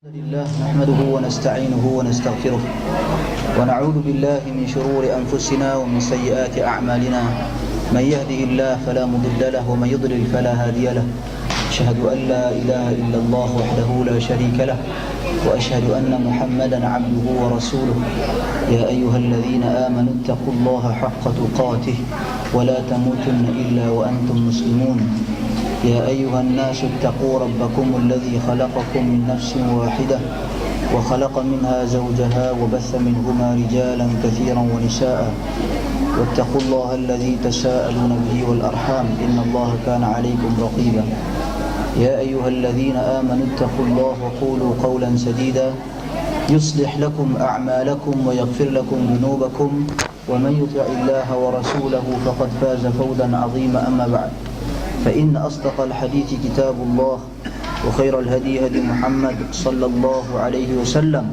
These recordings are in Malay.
الحمد لله نحمده ونستعينه ونستغفره ونعوذ بالله من شرور أنفسنا ومن سيئات أعمالنا من يهده الله فلا مضل له ومن يضلل فلا هادي له أشهد أن لا إله إلا الله وحده لا شريك له وأشهد أن محمدا عبده ورسوله يا أيها الذين آمنوا اتقوا الله حق تقاته ولا تموتن إلا وأنتم مسلمون يا أيها الناس اتقوا ربكم الذي خلقكم من نفس واحدة وخلق منها زوجها وبث منهما رجالا كثيرا ونساء واتقوا الله الذي تساءلون به والأرحام إن الله كان عليكم رقيبا يا أيها الذين آمنوا اتقوا الله وقولوا قولا سديدا يصلح لكم أعمالكم ويغفر لكم ذنوبكم ومن يطع الله ورسوله فقد فاز فوزا عظيما أما بعد فإن أصدق الحديث كتاب الله وخير الهدي هدي محمد صلى الله عليه وسلم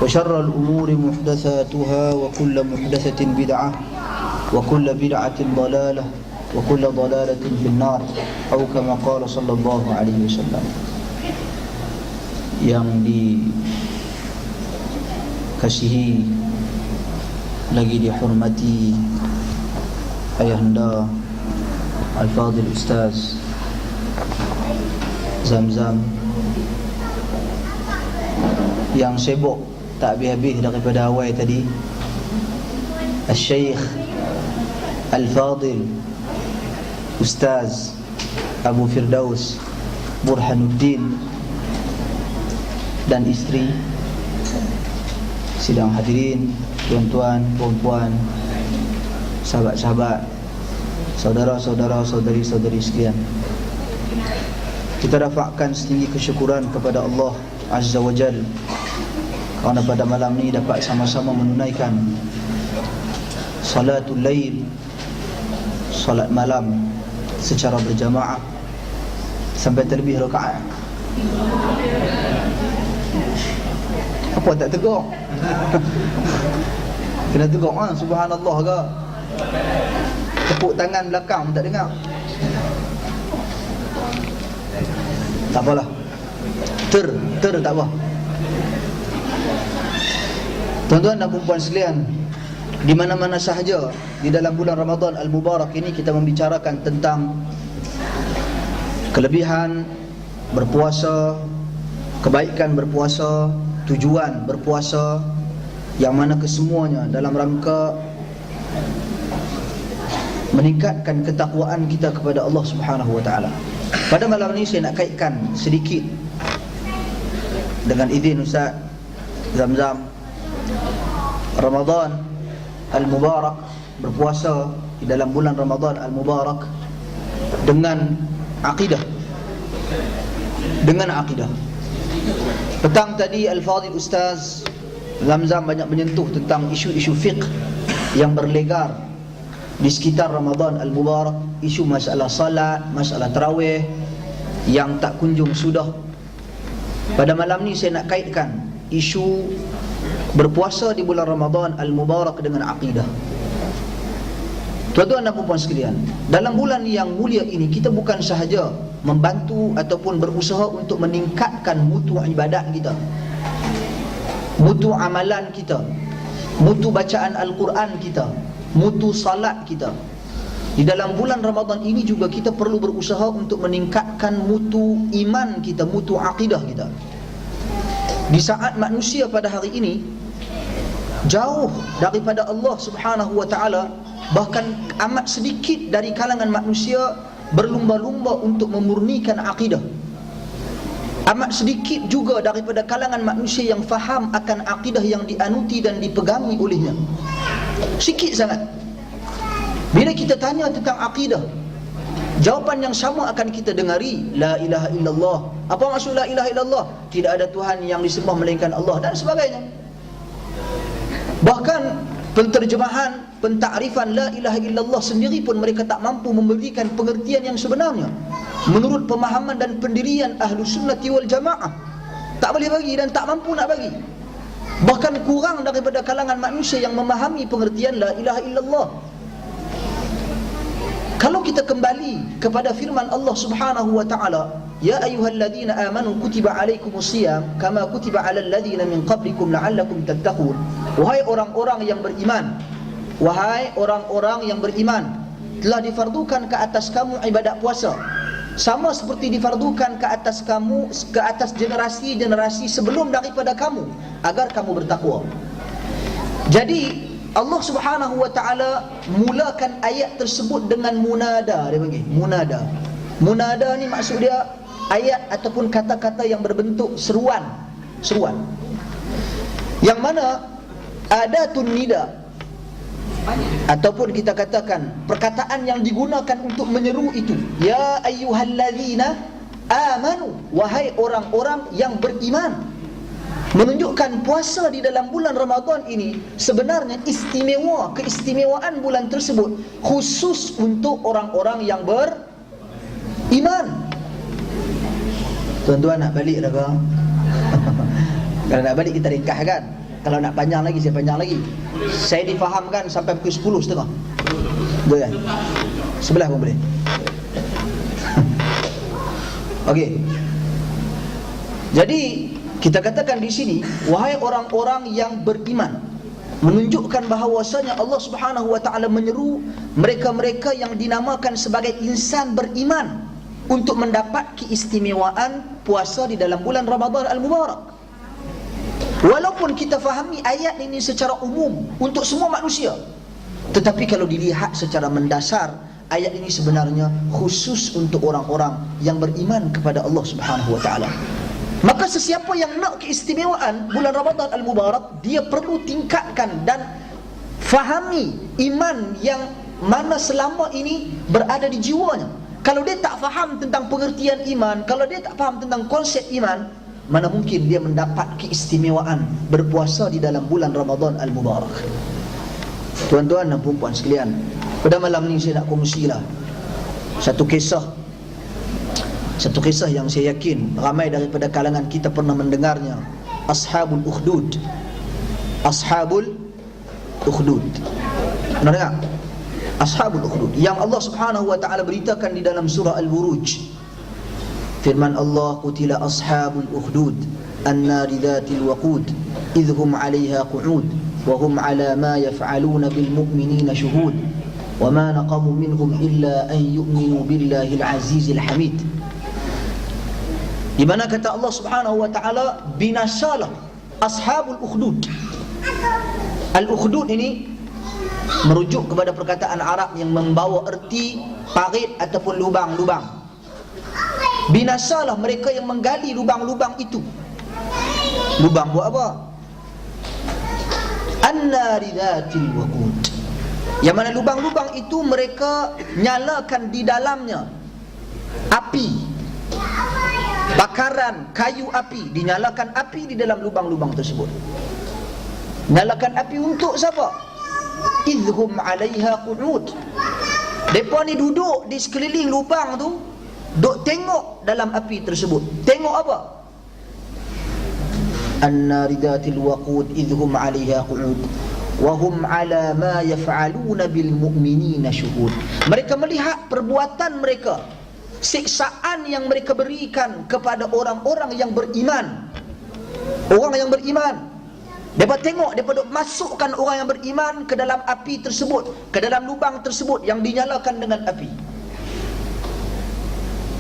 وشر الأمور محدثاتها وكل محدثة بدعة وكل بدعة ضلالة وكل ضلالة في النار أو كما قال صلى الله عليه وسلم. Yang dikasihi lagi dihormati ayahanda Al-Fadhil Ustaz Zamzam yang sibuk tak habis-habis daripada awal tadi, Al-Syekh Al-Fadhil Ustaz Abu Firdaus Burhanuddin dan isteri, sidang hadirin, tuan-tuan, puan-puan, sahabat-sahabat, saudara-saudara, saudari-saudari sekalian. Kita dapatkan setinggi kesyukuran kepada Allah Azza wa Jal kerana pada malam ni dapat sama-sama menunaikan salatul lail, salat malam secara berjamaah sampai terlebih rakaat. Apa tak tegur? Kena tegur subhanallah ke? Tepuk tangan belakang tak dengar. Tak apalah. Ter tak apa. Tuan-tuan dan puan-puan sekalian, di mana-mana sahaja di dalam bulan Ramadan Al-Mubarak ini kita membicarakan tentang kelebihan berpuasa, kebaikan berpuasa, tujuan berpuasa, yang mana kesemuanya dalam rangka meningkatkan ketakwaan kita kepada Allah Subhanahu wa taala. Pada malam ini saya nak kaitkan sedikit dengan izin Ustaz Zamzam, Ramadan Al-Mubarak, berpuasa di dalam bulan Ramadan Al-Mubarak dengan akidah. Dengan akidah. Petang tadi Al-Fadhil Ustaz Zamzam banyak menyentuh tentang isu-isu fiqh yang berlegar di sekitar Ramadan Al-Mubarak, isu masalah salat, masalah tarawih yang tak kunjung sudah. Pada malam ni saya nak kaitkan isu berpuasa di bulan Ramadan Al-Mubarak dengan akidah. Tuan-tuan dan puan-puan sekalian, dalam bulan yang mulia ini kita bukan sahaja membantu ataupun berusaha untuk meningkatkan mutu ibadat kita, mutu amalan kita, mutu bacaan Al-Quran kita, mutu salat kita. Di dalam bulan Ramadan ini juga kita perlu berusaha untuk meningkatkan mutu iman kita, mutu akidah kita. Di saat manusia pada hari ini jauh daripada Allah Subhanahu wa taala, bahkan amat sedikit dari kalangan manusia berlumba-lumba untuk memurnikan akidah. Amat sedikit juga daripada kalangan manusia yang faham akan akidah yang dianuti dan dipegangi olehnya. Sikit sangat. Bila kita tanya tentang akidah, jawapan yang sama akan kita dengari, la ilaha illallah. Apa maksud la ilaha illallah? Tidak ada Tuhan yang disembah melainkan Allah dan sebagainya. Bahkan penterjemahan, pentakrifan la ilaha illallah sendiri pun mereka tak mampu memberikan pengertian yang sebenarnya menurut pemahaman dan pendirian Ahlus Sunnati wal Jamaah. Tak boleh bagi dan tak mampu nak bagi. Bahkan kurang daripada kalangan manusia yang memahami pengertian la ilaha illallah. Kalau kita kembali kepada firman Allah Subhanahu wa taala, ya ayyuhalladzina amanu kutiba alaikumusiyam kama kutiba alal ladzina min qablikum la'allakum tattaqun. Wahai orang-orang yang beriman, wahai orang-orang yang beriman, telah difardukan ke atas kamu ibadat puasa sama seperti difardukan ke atas kamu, ke atas generasi-generasi sebelum daripada kamu, agar kamu bertakwa. Jadi Allah Subhanahu wa taala mulakan ayat tersebut dengan munada. Dia panggil munada. Munada ni maksud dia ayat ataupun kata-kata yang berbentuk seruan. Seruan. Yang mana adatun nida, ataupun kita katakan perkataan yang digunakan untuk menyeru itu, ya ayyuhalladzina amanu, wahai orang-orang yang beriman. Menunjukkan puasa di dalam bulan Ramadan ini sebenarnya istimewa, keistimewaan bulan tersebut khusus untuk orang-orang yang beriman. Tuan-tuan nak balik dah ke? Kalau nak balik kita ringkaskan. Kalau nak panjang lagi saya panjang lagi. Saya difahamkan sampai pukul 10.30. Boleh kan? Sebelah pun boleh. Okey. Jadi kita katakan di sini, wahai orang-orang yang beriman, menunjukkan bahawasanya Allah Subhanahu wa taala menyeru mereka-mereka yang dinamakan sebagai insan beriman untuk mendapat keistimewaan puasa di dalam bulan Ramadan al-Mubarak. Walaupun kita fahami ayat ini secara umum untuk semua manusia, tetapi kalau dilihat secara mendasar, ayat ini sebenarnya khusus untuk orang-orang yang beriman kepada Allah Subhanahu wa taala. Maka sesiapa yang nak keistimewaan bulan Ramadan al-Mubarak, dia perlu tingkatkan dan fahami iman yang mana selama ini berada di jiwanya. Kalau dia tak faham tentang pengertian iman, kalau dia tak faham tentang konsep iman, mana mungkin dia mendapat keistimewaan berpuasa di dalam bulan Ramadan al-Mubarak. Tuan-tuan dan puan-puan sekalian, pada malam ni saya nak kongsilah satu kisah yang saya yakin ramai daripada kalangan kita pernah mendengarnya. Ashabul Ukhdud. Ashabul Ukhdud. Pernah dengar? Ashabul Ukhdud yang Allah Subhanahu wa taala beritakan di dalam surah Al-Buruj. Firman Allah, qutila ashabul ukhdud an-nari dhatil waqud idhum 'alayha qu'ud wa hum 'ala ma yaf'aluna bil mu'minina shuhud wa ma naqamu minhum illa an yu'minu billahil azizil hamid. Di mana kata Allah Subhanahu wa taala, binasalah ashabul ukhdud. Al-ukhdud ini merujuk kepada perkataan Arab yang membawa erti parit ataupun lubang-lubang. Binasalah mereka yang menggali lubang-lubang itu. Lubang buat apa? An-nari dhatil waqud. Yang mana lubang-lubang itu mereka nyalakan di dalamnya api, bakaran kayu api, dinyalakan api di dalam lubang-lubang tersebut. Nyalakan api untuk siapa? Idhum 'alaiha qu'ud. Depa ni duduk di sekeliling lubang tu, duk tengok dalam api tersebut. Tengok apa? An-nari dhatil waqud idhum 'alaiha qu'ud wa hum 'ala ma yaf'aluna bil mu'minina shuhud. Mereka melihat perbuatan mereka, siksaan yang mereka berikan kepada orang-orang yang beriman. Orang yang beriman, mereka tengok, mereka masukkan orang yang beriman ke dalam api tersebut, ke dalam lubang tersebut yang dinyalakan dengan api.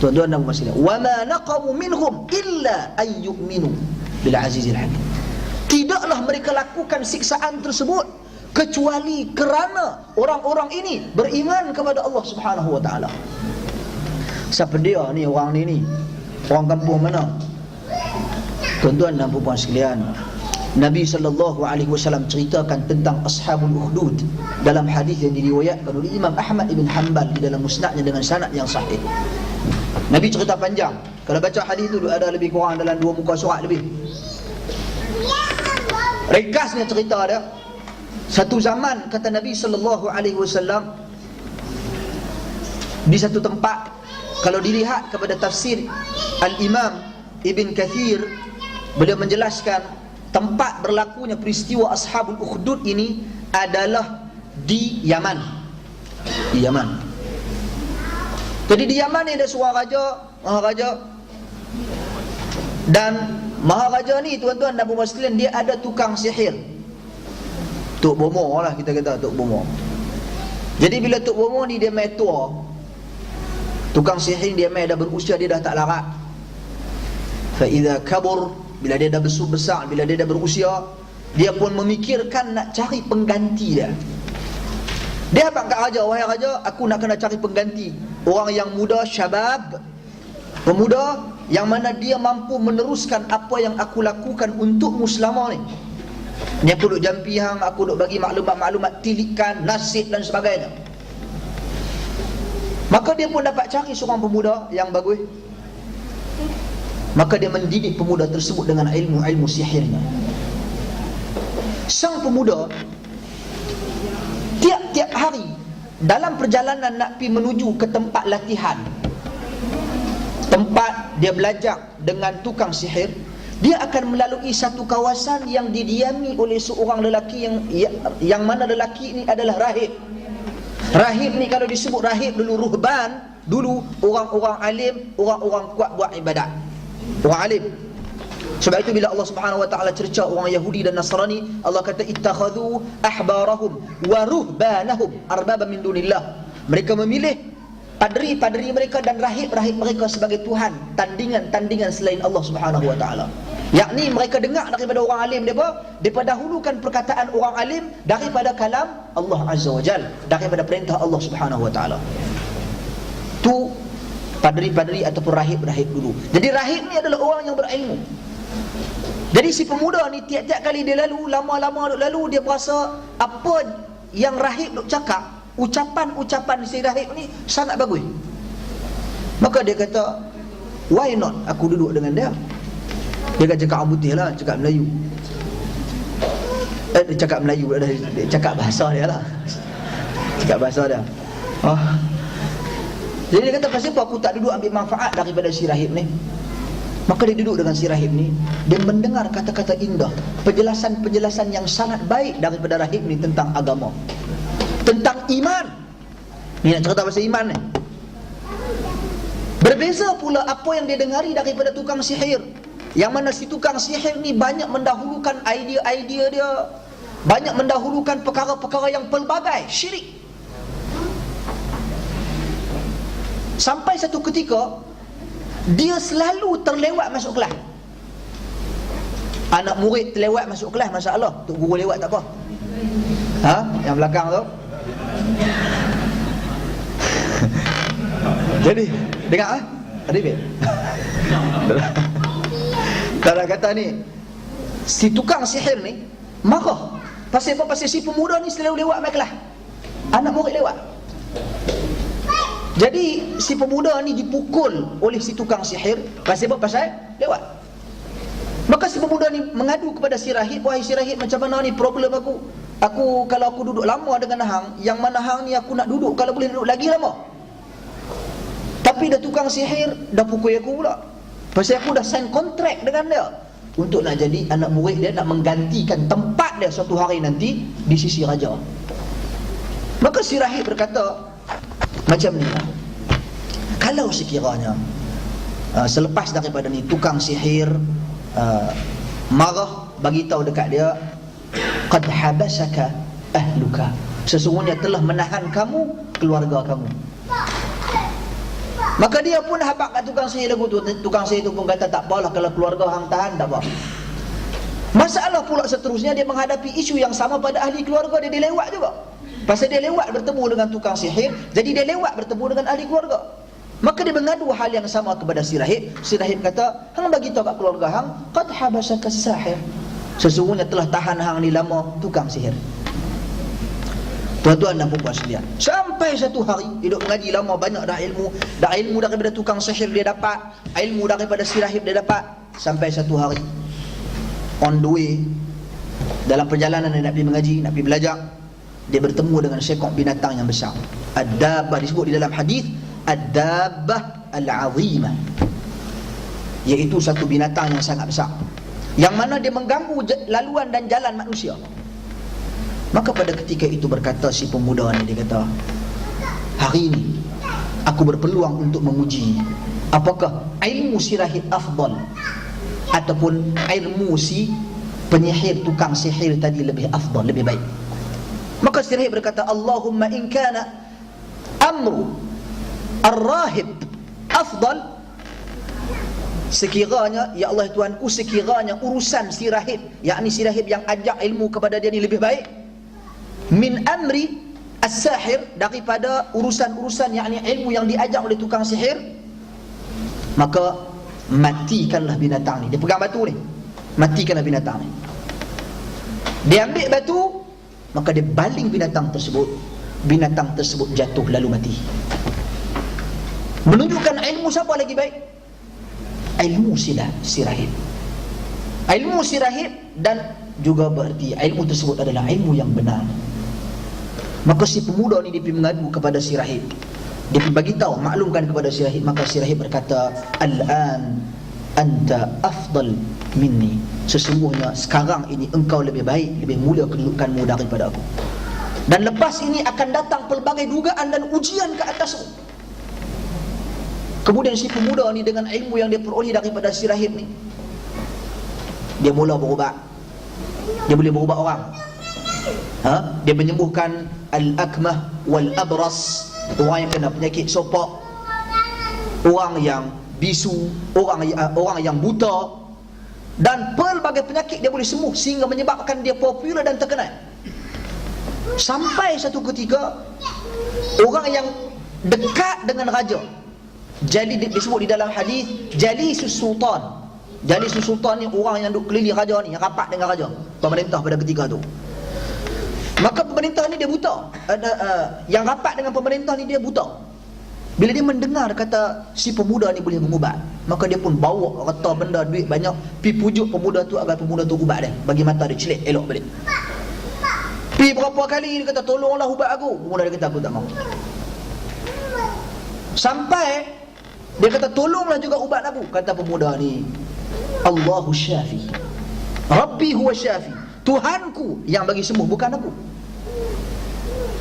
Tuan-tuan dan puan-puan sekalian, wa ma naqamu minhum illa ay yu'minu bil azizil hakim. Tidaklah mereka lakukan siksaan tersebut kecuali kerana orang-orang ini beriman kepada Allah Subhanahu wa taala. Siapa dia ni, orang ni orang kampung mana? Tuan-tuan dan puan-puan sekalian, Nabi SAW ceritakan tentang ashabul ukhdud dalam hadis yang diriwayatkan oleh Imam Ahmad ibn Hanbal di dalam musnadnya dengan sanad yang sahih. Nabi cerita panjang. Kalau baca hadis itu ada lebih kurang dalam 2 muka surat lebih. Ringkasnya cerita dia, satu zaman kata Nabi SAW, di satu tempat, kalau dilihat kepada tafsir Al-Imam Ibn Kathir, beliau menjelaskan tempat berlakunya peristiwa ashabul ukhdud ini adalah di Yaman. Di Yaman. Jadi di Yaman ni ada seorang raja Dan Maharaja ni tuan-tuan dan puan-puan sekalian, dia ada tukang sihir. Tok Bomo lah kita kata, Tok Bomo. Jadi bila Tok Bomo ni dia mai tua, tukang sihir dia mai dah berusia, dia dah tak larat. Fa idza kabur, bila dia dah besar, bila dia dah berusia, dia pun memikirkan nak cari pengganti dia. Dia habaq kat raja, wahai raja, aku nak kena cari pengganti, orang yang muda, syabab, pemuda yang mana dia mampu meneruskan apa yang aku lakukan untukmu selama ni. Ni aku duk jampi hang, aku duk bagi maklumat-maklumat, tilikan, nasib dan sebagainya. Maka dia pun dapat cari seorang pemuda yang bagus. Maka dia mendidik pemuda tersebut dengan ilmu-ilmu sihirnya. Sang pemuda tiap-tiap hari dalam perjalanan nak pergi menuju ke tempat latihan, tempat dia belajar dengan tukang sihir, dia akan melalui satu kawasan yang didiami oleh seorang lelaki yang mana lelaki ini adalah rahib. Rahib ni kalau disebut rahib dulu, ruhban dulu orang-orang alim, orang-orang kuat buat ibadat, orang alim. Sebab itu bila Allah Subhanahu wa taala cerca orang Yahudi dan Nasrani, Allah kata ittakhadhu ahbarahum wa ruhbanahum arbaban min dunillah. Mereka memilih padri-padri mereka dan rahib-rahib mereka sebagai tuhan, tandingan-tandingan selain Allah Subhanahu wa taala. Yakni mereka dengar daripada orang alim depa dahulukan perkataan orang alim daripada kalam Allah Azza wa Jalla, daripada perintah Allah Subhanahu wa taala. Tu padri-padri ataupun rahib-rahib dulu. Jadi rahib ni adalah orang yang berilmu. Jadi si pemuda ni tiap-tiap kali dia lalu, lama-lama duk lalu, dia berasa apa yang rahib duk cakap, ucapan-ucapan si rahib ni sangat bagus. Maka dia kata, why not aku duduk dengan dia? Dia kan cakap orang putih lah, cakap Melayu. Dia cakap Melayu, dia cakap bahasa dia lah. Cakap bahasa dia. Jadi dia kata, pasal apa aku tak duduk ambil manfaat daripada si rahib ni? Maka dia duduk dengan si rahib ni, dia mendengar kata-kata indah, penjelasan-penjelasan yang sangat baik daripada rahib ni tentang agama, tentang iman. Ni nak cerita pasal iman ni. Berbeza pula apa yang dia dengari daripada tukang sihir, yang mana si tukang sihir ni banyak mendahulukan idea-idea dia, banyak mendahulukan perkara-perkara yang pelbagai, syirik. Sampai satu ketika dia selalu terlewat masuk kelas. Anak murid terlewat masuk kelas, masalah. Tok guru lewat tak apa. Yang belakang tu. Jadi dengar Ada bet. Kalau kata ni, si tukang sihir ni marah. Pasal apa? Pasal si pemuda ni selalu lewat mai kelas. Anak murid lewat. Jadi si pemuda ni dipukul oleh si tukang sihir. Pasal apa? Pasal lewat. Maka si pemuda ni mengadu kepada si rahib, wahai si rahib, macam mana ni problem aku? Kalau aku duduk lama dengan hang, yang mana hang ni aku nak duduk, kalau boleh duduk lagi lama. Tapi dah tukang sihir dah pukul aku pula. Pasal aku dah sign kontrak dengan dia untuk nak jadi anak murid dia, nak menggantikan tempat dia suatu hari nanti di sisi raja. Maka si rahib berkata, macam ni lah, kalau sekiranya selepas daripada ni tukang sihir marah, bagi tahu dekat dia, qad habasaka ahluka, sesungguhnya telah menahan kamu keluarga kamu. Maka dia pun habaq kat tukang sihir lagu tu. Tukang sihir tu pun kata, tak apalah kalau keluarga hang tahan, tak apa. Masalah pula seterusnya, dia menghadapi isu yang sama pada ahli keluarga dia. Dia lewat juga. Pasal dia lewat bertemu dengan tukang sihir, jadi dia lewat bertemu dengan ahli keluarga. Maka dia mengadu hal yang sama kepada si rahib. Si rahib kata, hang bagi tahu kat keluarga hang, qad habasaka sahir, sesungguhnya telah tahan hang ni lama tukang sihir. Tuan-tuan dan puan-puan sekalian, sampai satu hari hidup mengaji lama, banyak dah ilmu daripada tukang sihir dia dapat, ilmu daripada si rahib dia dapat. Sampai satu hari on the way, dalam perjalanan dia nak pergi mengaji, nak pergi belajar, dia bertemu dengan seekor binatang yang besar. Ad-dabbah disebut di dalam hadis ad-dabbah al-azimah, iaitu satu binatang yang sangat besar, yang mana dia mengganggu laluan dan jalan manusia. Maka pada ketika itu berkata si pemuda ni, dia kata, hari ini aku berpeluang untuk menguji apakah ilmu si rahib afdal, ataupun ilmu si penyihir, tukang sihir tadi lebih afdal, lebih baik. Maka si rahib berkata, Allahumma in kana amru ar-rahib afdal, sekiranya ya Allah Tuhanku, sekiranya urusan si rahib, yakni si rahib yang ajak ilmu kepada dia ni lebih baik, min amri as-sahir, daripada urusan-urusan yakni ilmu yang diajak oleh tukang sihir, maka matikanlah binatang ni. Dia pegang batu ni, matikanlah binatang ni. Dia ambil batu, maka dia baling binatang tersebut. Binatang tersebut jatuh lalu mati. Menunjukkan ilmu siapa lagi baik? Ilmu si rahib. Ilmu si rahib, dan juga berarti ilmu tersebut adalah ilmu yang benar. Maka si pemuda ni dia pergi mengadu kepada si rahib. Dia pergi bagi tahu, maklumkan kepada si rahib. Maka si rahib berkata, Al-an anta afdal minni, sesungguhnya sekarang ini engkau lebih baik, lebih mulia kedudukanmu daripada aku. Dan lepas ini akan datang pelbagai dugaan dan ujian ke atasmu. Kemudian si pemuda ni dengan ilmu yang dia peroleh daripada si rahib ni, dia mula berubat. Dia boleh berubat orang. Dia menyembuhkan al-akmah wal-abras, orang yang kena penyakit sopak, orang yang bisu, orang yang buta, dan pelbagai penyakit dia boleh sembuh, sehingga menyebabkan dia popular dan terkenal. Sampai satu ketika orang yang dekat dengan raja, jadi disebut di dalam hadis Jalisus Sultan. Jalisus Sultan ni orang yang duduk keliling raja ni, yang rapat dengan raja, pemerintah pada ketika tu. Maka pemerintah ni dia buta. Yang rapat dengan pemerintah ni dia buta. Bila dia mendengar kata si pemuda ni boleh mengubat, maka dia pun bawa harta benda, duit banyak, pergi pujuk pemuda tu agar pemuda tu ubat dia, bagi mata dia celik elok balik. Pergi berapa kali dia kata, tolonglah ubat aku. Pemuda dia kata, aku tak mahu. Sampai dia kata, tolonglah juga ubat aku. Kata pemuda ni, Allahu syafi, Rabbi huwa syafi, Tuhanku yang bagi sembuh, bukan aku.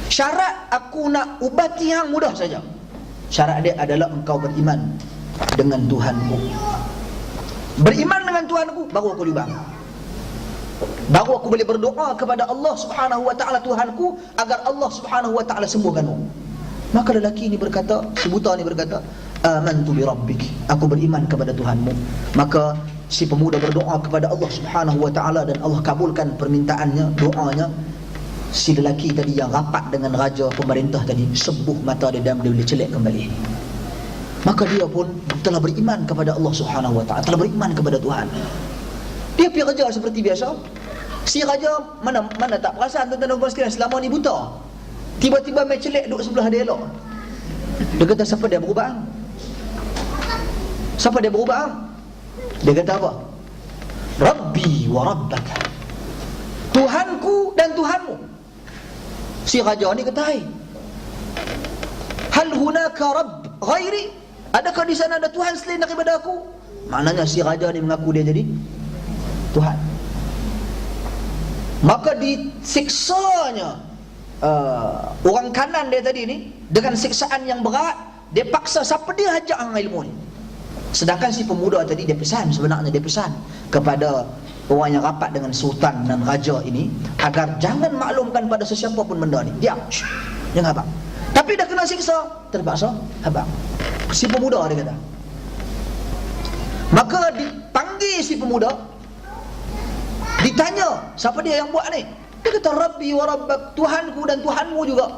Syarat aku nak ubati hang mudah saja. Syarat dia adalah engkau beriman dengan Tuhanku. Beriman dengan Tuhanku, baru aku diubah. Baru aku boleh berdoa kepada Allah Subhanahu wa ta'ala, Tuhanku, agar Allah Subhanahu wa ta'ala sembuhkanmu. Maka lelaki ini berkata, si buta ini berkata, amantu bi rabbik, aku beriman kepada Tuhanmu. Maka si pemuda berdoa kepada Allah Subhanahu wa ta'ala, dan Allah kabulkan permintaannya, doanya. Si lelaki tadi yang rapat dengan raja pemerintah tadi sembuh mata dia dan dia boleh celik kembali. Maka dia pun telah beriman kepada Allah Subhanahu wa ta'ala, telah beriman kepada Tuhan. Dia pergi kerja seperti biasa. Si raja mana tak perasan, tuan-tuan dan puan sekalian, selama ni buta. Tiba-tiba mai celik duduk sebelah dia elok. Dia kata, siapa dia berubah? Siapa dia berubah? Dia kata apa? Rabbi wa rabbaka, Tuhanku dan Tuhanmu. Si raja ni kata, hai, hal hunaka rabb ghairi, adakah di sana ada Tuhan selain daripada aku? Maknanya si raja ni mengaku dia jadi Tuhan. Maka disiksanya orang kanan dia tadi ni dengan siksaan yang berat. Dia paksa, siapa dia ajak hang ilmu ni? Sedangkan si pemuda tadi dia pesan, sebenarnya dia pesan kepada orang yang rapat dengan sultan dan raja ini agar jangan maklumkan pada sesiapa pun benda ni. Diam, jangan abang. Tapi dah kena siksa, terpaksa abang. Si pemuda dia kata. Maka dipanggil si pemuda, ditanya, siapa dia yang buat ni? Dia kata, Rabbi wa rabbak, Tuhanku dan Tuhanmu juga.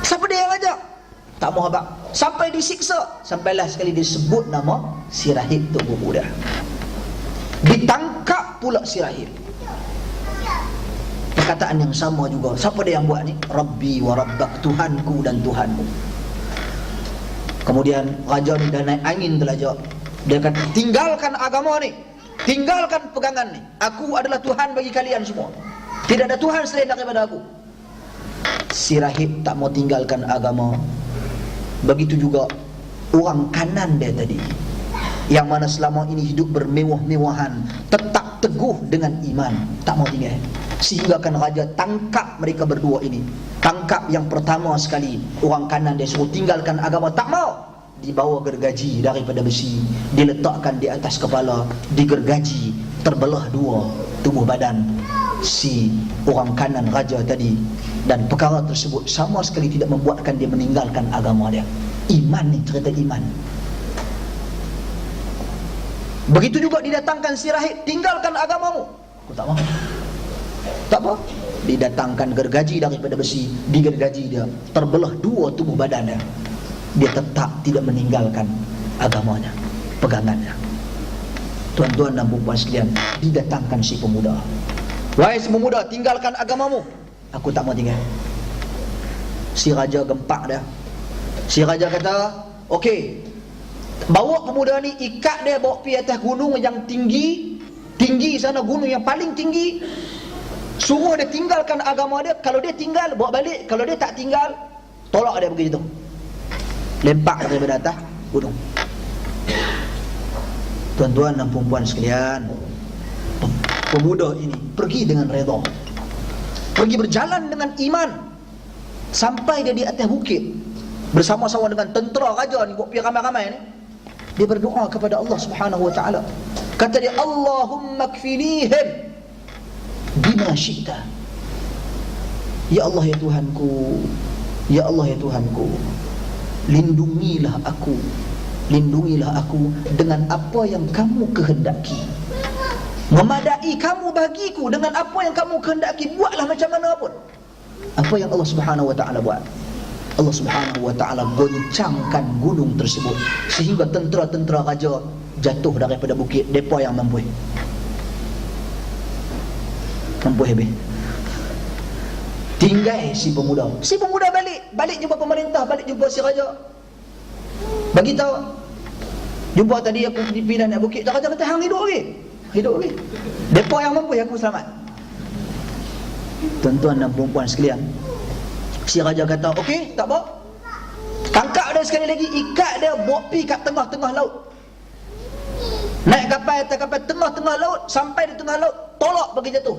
Siapa dia yang ajak? Tak mau abang. Sampai disiksa, sampailah sekali disebut nama si rahib tu pemuda. Ditangkap pula si rahib. Perkataan yang sama juga. Siapa dia yang buat ni? Rabbi wa rabbak, Tuhanku dan Tuhanmu. Kemudian raja ni dah naik angin telajak. Dia kata, tinggalkan agama ni, tinggalkan pegangan ni. Aku adalah Tuhan bagi kalian semua. Tidak ada Tuhan selain daripada aku. Si rahib tak mau tinggalkan agama. Begitu juga orang kanan dia tadi, yang mana selama ini hidup bermewah-mewahan, tetap teguh dengan iman, tak mau tinggal. Sehingga kan raja tangkap mereka berdua ini. Tangkap yang pertama sekali, orang kanan dia suruh tinggalkan agama, tak mau. dibawa gergaji daripada besi, diletakkan di atas kepala, digergaji, terbelah dua tubuh badan si orang kanan raja tadi, dan perkara tersebut sama sekali tidak membuatkan dia meninggalkan agama dia. Iman ni, cerita iman. Begitu juga didatangkan si rahib, tinggalkan agamamu. Aku tak mahu. Tak apa. Didatangkan gergaji daripada besi, digergaji dia, terbelah dua tubuh badan dia. Dia tetap tidak meninggalkan agamanya, pegangannya. Tuan-tuan dan puan sekalian, didatangkan si pemuda. Wahai si pemuda, tinggalkan agamamu. Aku tak mau tinggal. Si raja gempak dia. Si raja kata, okey, bawa pemuda ni, ikat dia, bawa pergi atas gunung yang tinggi sana, gunung yang paling tinggi. Suruh dia tinggalkan agama dia. Kalau dia tinggal, bawa balik. Kalau dia tak tinggal, tolak dia pergi situ. Lempak daripada atas gunung. Tuan-tuan dan puan sekalian, pemuda ini pergi dengan redha, pergi berjalan dengan iman, sampai dia di atas bukit bersama-sama dengan tentera raja ni, buat pergi ramai-ramai ni. Dia berdoa kepada Allah Subhanahu wa taala. Kata dia, Allahumma kfinihim bima syi'ta. Ya Allah ya Tuhanku, ya Allah ya Tuhanku, lindungilah aku dengan apa yang kamu kehendaki. Memadai kamu bagiku dengan apa yang kamu kehendaki. Buatlah macam mana pun. Apa yang Allah Subhanahu wa taala buat? Allah Subhanahu wa taala goncangkan gunung tersebut sehingga tentera-tentera raja jatuh daripada bukit. Depa yang mampu habis. Tinggal si pemuda. Si pemuda balik jumpa pemerintah, balik jumpa si raja. Bagi tahu, jumpa tadi aku di pimpinan nak bukit. Raja kata, hang hidup lagi. Depa yang mampu, aku selamat. Tuan-tuan dan puan sekalian, si raja kata, okey, tak apa. Tangkap dia sekali lagi, ikat dia, bawa pergi kat tengah-tengah laut. Naik kapal, atas kapal, tengah-tengah laut. Sampai di tengah laut, tolak bagi jatuh.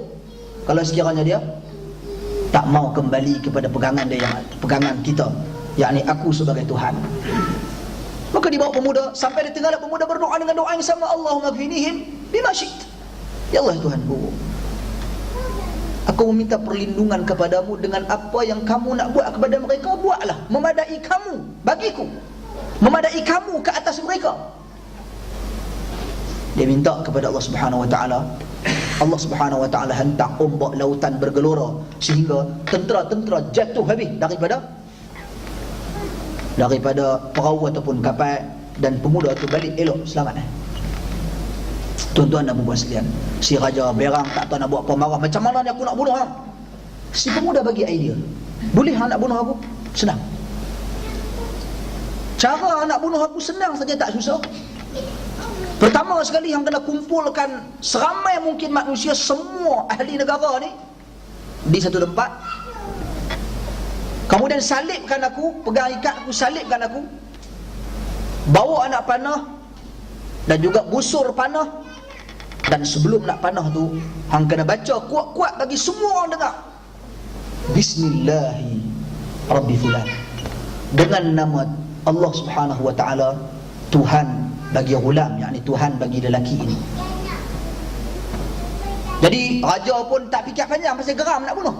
Kalau sekiranya dia tak mau kembali kepada pegangan dia, pegangan kita, yakni aku sebagai Tuhan. Maka dibawa pemuda, sampai di tengah laut, pemuda berdoa dengan doa yang sama, Allahumma kfinihim bima syi'ta. Ya Allah Tuhanku, aku meminta perlindungan kepadamu dengan apa yang kamu nak buat kepada mereka. Buatlah, memadai kamu bagiku, memadai kamu ke atas mereka. Dia minta kepada Allah Subhanahu wa taala. Allah Subhanahu wa taala hantar ombak lautan bergelora sehingga tentera-tentera jatuh habis daripada perahu ataupun kapal, dan pemuda itu balik elok selamat. Tuan-tuan dan puan sekalian, si raja berang, tak tahu nak buat apa, marah, macam mana ni aku nak bunuh hang. Si pemuda bagi idea, boleh hang nak bunuh aku? Senang. Cara nak bunuh aku senang saja, tak susah. Pertama sekali, hang kena kumpulkan seramai mungkin manusia, semua ahli negara ni di satu tempat. Kemudian salibkan aku, pegang ikat aku, salibkan aku. Bawa anak panah dan juga busur panah. Dan sebelum nak panah tu, hang kena baca kuat-kuat bagi semua orang dengar. Bismillahi Rabbi fulan. Dengan nama Allah Subhanahu wa taala, Tuhan bagi ghulam, yakni Tuhan bagi lelaki ini. Jadi raja pun tak fikir panjang, pasal geram nak bunuh.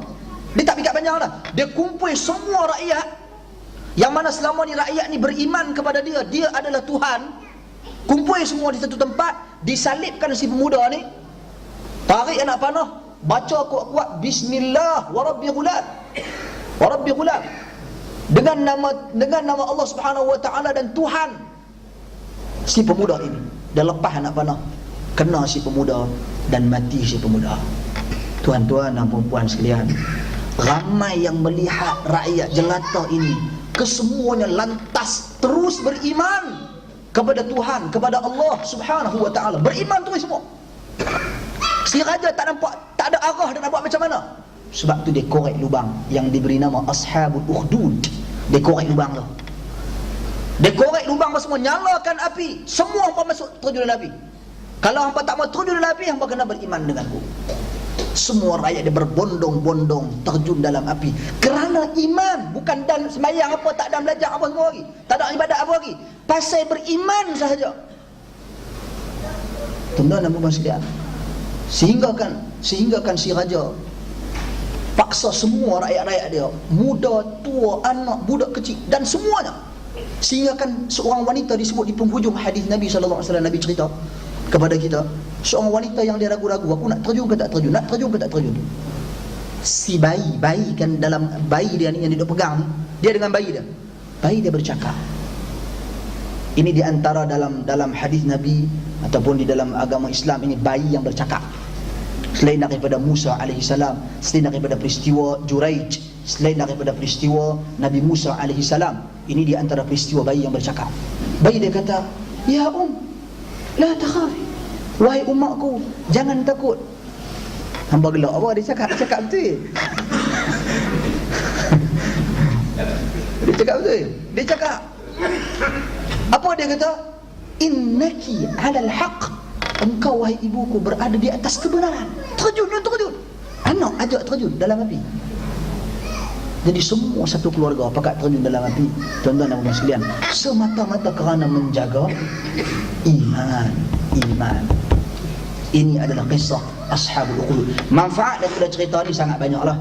Dia tak fikir panjang dah. Dia kumpul semua rakyat, yang mana selama ni rakyat ni beriman kepada dia, dia adalah Tuhan. Kumpul semua di satu tempat, disalibkan si pemuda ni. Tarik anak panah, baca kuat-kuat, Bismillah wa Rabbi ghulam, wa Rabbi ghulam, dengan nama Allah Subhanahu wa taala dan Tuhan si pemuda ini. Dia lepas anak panah, kena si pemuda dan mati si pemuda. Tuan-tuan dan puan sekalian, ramai yang melihat rakyat jelata ini, kesemuanya lantas terus beriman kepada Tuhan, kepada Allah Subhanahu wa taala. Beriman terus semua. Si raja tak nampak, tak ada arah dia nak buat macam mana. Sebab tu dia korek lubang yang diberi nama Ashabul Ukhdud. Dia korek lubang tu. Dia korek lubang semua, nyalakan api. Semua hangpa masuk terjun dalam api. Kalau hangpa tak mau terjun dalam api, hangpa kena beriman denganku. Semua rakyat dia berbondong-bondong terjun dalam api kerana iman, bukan dan sembahyang apa, tak ada belajar apa semua lagi, tak ada ibadat apa lagi, pasal beriman sahaja. Tuan-tuan dan puan sekalian, sehinggakan si raja paksa semua rakyat-rakyat dia, muda, tua, anak, budak kecil dan semuanya, sehinggakan seorang wanita disebut di penghujung hadis Nabi SAW. Nabi cerita kepada kita, seorang wanita yang dia ragu-ragu, aku nak terjun ke tak terjun, nak terjun ke tak terjun. Si bayi kan, dalam bayi dia ni yang dia pegang ni, dia dengan bayi dia bercakap. Ini di antara dalam hadis Nabi ataupun di dalam agama Islam ini, bayi yang bercakap. Selain daripada Musa alaihissalam, selain daripada peristiwa Juraij, selain daripada peristiwa Nabi Musa alaihissalam, ini di antara peristiwa bayi yang bercakap. Bayi dia kata, "Ya la takhaf, wahai umatku, jangan takut." Hamba gelak, apa dia cakap betul. Dia cakap betul. Dia cakap apa dia kata? Innaki 'alal haqq, engkau wahai ibuku berada di atas kebenaran. Terjun. Anak ajak terjun dalam api. Jadi semua satu keluarga pakat terjun dalam api, tuan-tuan dan puan sekalian, semata-mata kerana menjaga iman. Ini adalah kisah Ashabul Ukhdud. Manfaat daripada cerita ni sangat banyaklah.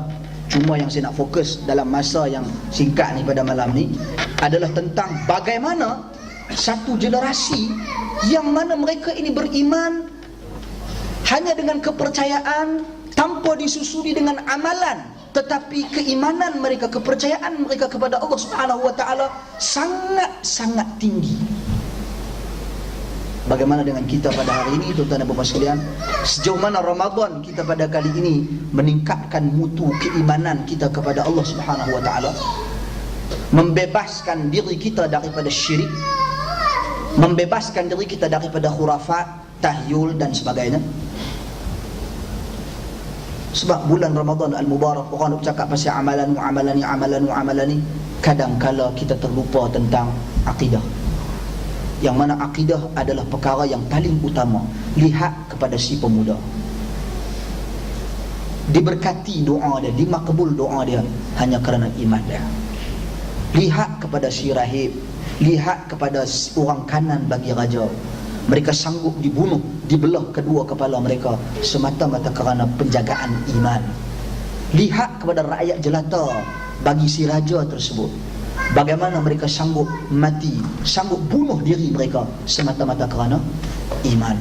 Cuma yang saya nak fokus dalam masa yang singkat ni pada malam ni adalah tentang bagaimana satu generasi yang mana mereka ini beriman hanya dengan kepercayaan tanpa disusuri dengan amalan, tetapi keimanan mereka, kepercayaan mereka kepada Allah Subhanahu wa taala sangat-sangat tinggi. Bagaimana dengan kita pada hari ini, tuan-tuan dan puan sekalian? Sejauh mana Ramadan kita pada kali ini meningkatkan mutu keimanan kita kepada Allah Subhanahu wa taala, membebaskan diri kita daripada syirik, membebaskan diri kita daripada khurafat, tahyul dan sebagainya. Sebab bulan Ramadan Al-Mubarak, orang nak cakap pasal amalan, kadang-kala kita terlupa tentang akidah. Yang mana akidah adalah perkara yang paling utama. Lihat kepada si pemuda, diberkati doa dia, dimakbul doa dia hanya kerana iman dia. Lihat kepada si rahib, lihat kepada orang kanan bagi raja, mereka sanggup dibunuh, dibelah kedua kepala mereka semata-mata kerana penjagaan iman. Lihat kepada rakyat jelata bagi si raja tersebut, bagaimana mereka sanggup mati, sanggup bunuh diri mereka semata-mata kerana iman.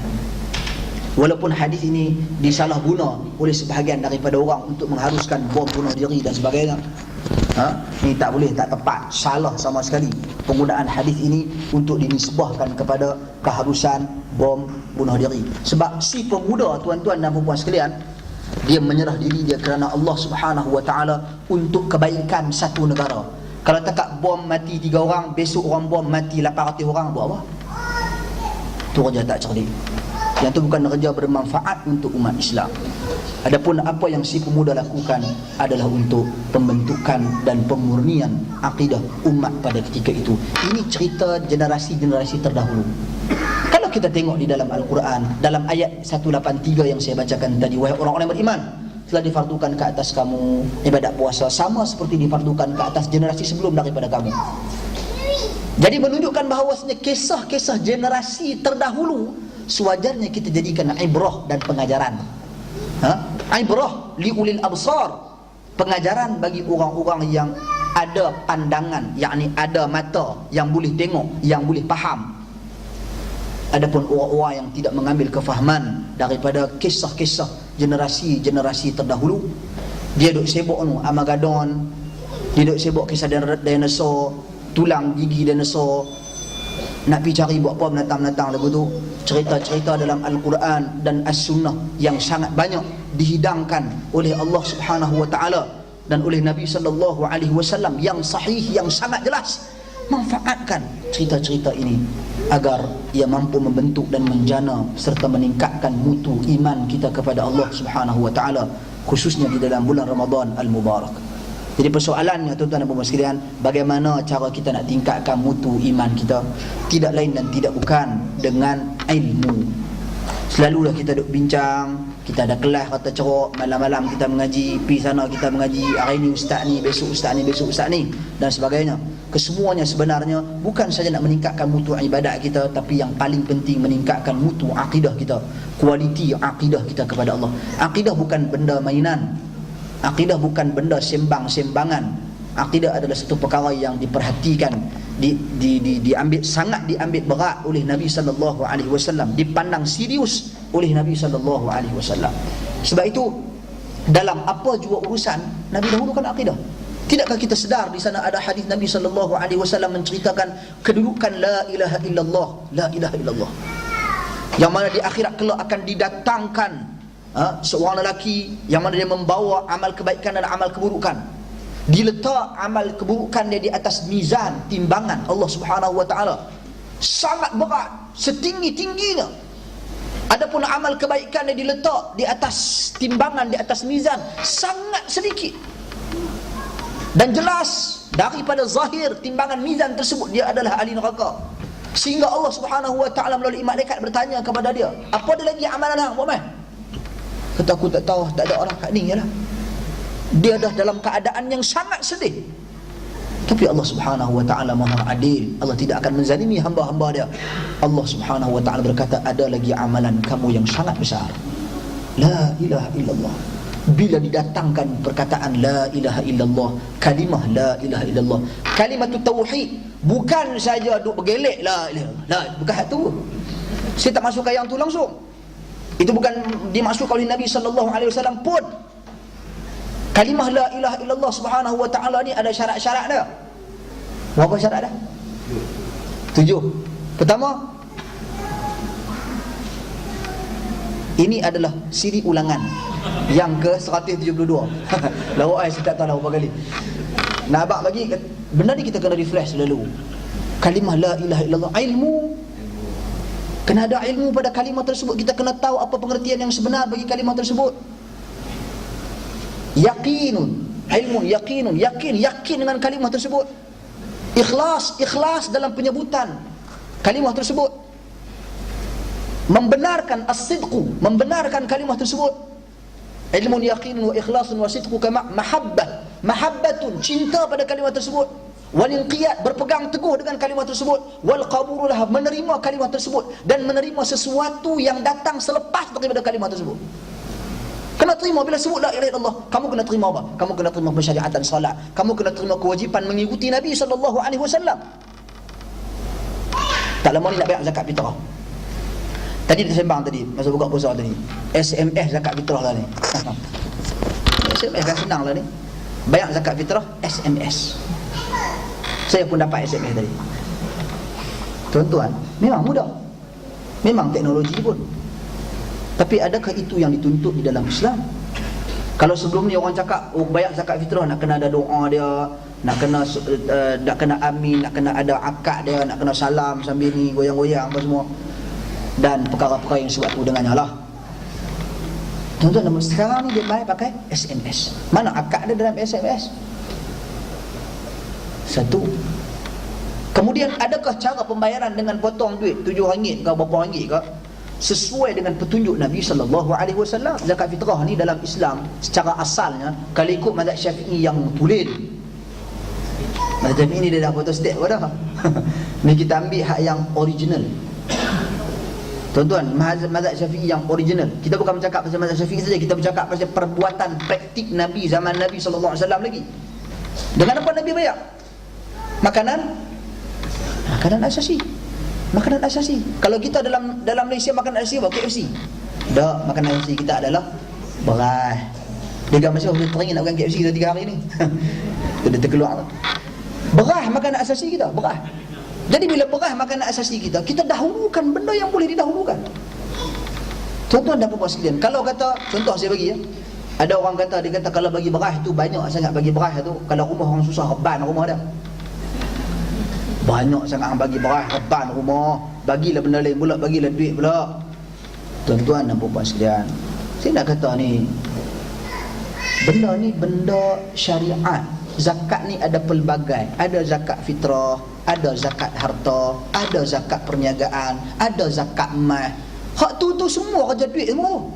Walaupun hadis ini disalahguna oleh sebahagian daripada orang untuk mengharuskan bom bunuh diri dan sebagainya, ini tak boleh, tak tepat, salah sama sekali penggunaan hadis ini untuk dinisbahkan kepada keharusan bom bunuh diri. Sebab si pemuda, tuan-tuan dan puan sekalian, dia menyerah diri dia kerana Allah Subhanahu wa taala untuk kebaikan satu negara. Kalau takat bom mati 3 orang, besok orang bom mati 800 orang, buat apa? Itu kerja tak cerdik. Yang itu bukan kerja bermanfaat untuk umat Islam. Adapun apa yang si pemuda lakukan adalah untuk pembentukan dan pemurnian akidah umat pada ketika itu. Ini cerita generasi-generasi terdahulu. Kalau kita tengok di dalam Al-Quran, dalam ayat 183 yang saya bacakan tadi, wahai orang-orang yang beriman, telah difardukan ke atas kamu ibadat puasa sama seperti difardukan ke atas generasi sebelum daripada kamu. Jadi menunjukkan bahawasanya kisah-kisah generasi terdahulu sewajarnya kita jadikan ibrah dan pengajaran. Ibrah li ulil absar, pengajaran bagi orang-orang yang ada pandangan, yakni ada mata yang boleh tengok, yang boleh faham. Adapun orang-orang yang tidak mengambil kefahaman daripada kisah-kisah generasi-generasi terdahulu, dia duk sibuk Armageddon, dia duk sibuk kisah dinosaur, tulang gigi dinosaur, nak pergi cari buat apa menatang-menatang lagu tu. Cerita-cerita dalam Al-Quran dan As-Sunnah yang sangat banyak dihidangkan oleh Allah Subhanahu wa taala dan oleh Nabi sallallahu alaihi wasallam yang sahih, yang sangat jelas. Manfaatkan cerita-cerita ini agar ia mampu membentuk dan menjana serta meningkatkan mutu iman kita kepada Allah Subhanahu wa taala, khususnya di dalam bulan Ramadan Al-Mubarak. Jadi persoalannya, tuan-tuan dan puan sekalian, bagaimana cara kita nak tingkatkan mutu iman kita? Tidak lain dan tidak bukan dengan ilmu. Selalulah kita duk bincang, kita ada kelas kata cerok, malam-malam kita mengaji, pi sana kita mengaji, hari ni ustaz ni, besok ustaz ni, besok ustaz ni dan sebagainya. Kesemuanya sebenarnya bukan saja nak meningkatkan mutu ibadat kita, tapi yang paling penting meningkatkan mutu akidah kita, kualiti akidah kita kepada Allah. Akidah bukan benda mainan. Akidah bukan benda sembang-sembangan. Akidah adalah satu perkara yang diperhatikan, sangat diambil berat oleh Nabi sallallahu alaihi wasallam, dipandang serius oleh Nabi sallallahu alaihi wasallam. Sebab itu dalam apa jua urusan Nabi dahulukan akidah. Tidakkah kita sedar di sana ada hadis Nabi sallallahu alaihi wasallam menceritakan kedudukan la ilaha illallah, la ilaha illallah, yang mana di akhirat kelak akan didatangkan seorang lelaki yang mana dia membawa amal kebaikan dan amal keburukan. Diletak amal keburukan dia di atas mizan timbangan Allah Subhanahu wa taala, sangat berat, setinggi-tingginya. Adapun amal kebaikan dia diletak di atas timbangan, di atas mizan, sangat sedikit. Dan jelas daripada zahir timbangan mizan tersebut dia adalah ahli neraka. Sehingga Allah Subhanahu wa taala melalui malaikat bertanya kepada dia, apa ada lagi amalan hang buat mai? Kata, aku tak tahu, tak ada orang kat ni jelah. Dia dah dalam keadaan yang sangat sedih. Tapi Allah Subhanahu wa taala Maha Adil. Allah tidak akan menzalimi hamba-hamba dia. Allah Subhanahu wa taala berkata, ada lagi amalan kamu yang sangat besar, la ilaha illallah. Bila didatangkan perkataan la ilaha illallah, kalimah la ilaha illallah, kalimat tauhid, bukan saja duk bergelek la ilaha illallah, bukan itu. Saya tak masukkan yang tu langsung. Itu bukan dimasukkan oleh Nabi sallallahu alaihi wasallam pun. Kalimah la ilaha illallah subhanahu wa ta'ala ni ada syarat-syarat dia. Berapa syarat dia? 7. Pertama, ini adalah siri ulangan yang ke 172. Lawak saya tak tahu berapa kali. Nak abang bagi benda ni kita kena refresh selalu. Kalimah la ilaha illallah, ilmu. Kena ada ilmu pada kalimah tersebut. Kita kena tahu apa pengertian yang sebenar bagi kalimah tersebut. Yaqinun, ilmu yaqinun, yakin dengan kalimah tersebut. Ikhlas dalam penyebutan kalimah tersebut. Membenarkan as-sidqu, membenarkan kalimah tersebut. Ilmun yaqinun wa ikhlasun wa sidqu kama mahabbatun, cinta pada kalimah tersebut. Wal inqiyad, berpegang teguh dengan kalimah tersebut. Wal qabulu laha, menerima kalimah tersebut dan menerima sesuatu yang datang selepas daripada kalimah tersebut. Kena terima bila sebut la ilaha illallah. Kamu kena terima apa? Kamu kena terima pensyariatan salat. Kamu kena terima kewajipan mengikuti Nabi sallallahu alaihi wasallam. Tak lama ni nak bayar zakat fitrah. Tadi kita sembang tadi masa buka puasa tadi. SMS zakat fitrah lah ni. SMS kan senang lah ni. Bayar zakat fitrah SMS. Saya pun dapat SMS tadi. Tuan-tuan, memang mudah. Memang teknologi pun. Tapi adakah itu yang dituntut di dalam Islam? Kalau sebelum ni orang cakap bayar zakat fitrah, nak kena ada doa dia, nak kena amin, nak kena ada akad dia, nak kena salam sambil ni goyang-goyang apa semua, dan perkara-perkara yang sebab tu dengannya lah. Tuan-tuan, sekarang ni dia bayar pakai SMS. Mana akad dia dalam SMS? Satu. Kemudian adakah cara pembayaran dengan potong duit RM7 ke berapa ringgit ke, sesuai dengan petunjuk Nabi sallallahu alaihi wasallam? Zakat fitrah ni dalam Islam secara asalnya, kalau ikut mazhab Syafi'i yang tulen, mazhab Syafi'i ni dia dah photo stat dah. Ni kita ambil hak yang original. Tuan-tuan, mazhab Syafi'i yang original. Kita bukan bercakap pasal mazhab Syafi'i saja, kita bercakap pasal perbuatan praktik Nabi zaman Nabi sallallahu alaihi wasallam lagi. Dengan apa Nabi bayar? Makanan asasi. Makanan asasi. Kalau kita dalam Malaysia makanan asasi apa? KFC. Tak, makanan asasi kita adalah beras. Dia kan masih teringin nak makan KFC 3 hari ni. Dia terkeluar. Beras makanan asasi kita, beras. Jadi bila beras makanan asasi kita, kita dahulukan benda yang boleh didahulukan. Tuan-tuan dan puan-puan sekalian, kalau kata, contoh saya bagi ya, ada orang kata, dia kata kalau bagi beras tu banyak sangat, bagi beras tu, kalau rumah orang susah reban rumah dia. Banyak sangat bagi beras, reban rumah, bagilah benda lain pula, bagilah duit pula. Tuan-tuan dan puan-puan sekalian, saya nak kata ni, benda ni benda syariat. Zakat ni ada pelbagai. Ada zakat fitrah, ada zakat harta, ada zakat perniagaan, ada zakat emas. Hak tu semua kerja duit semua.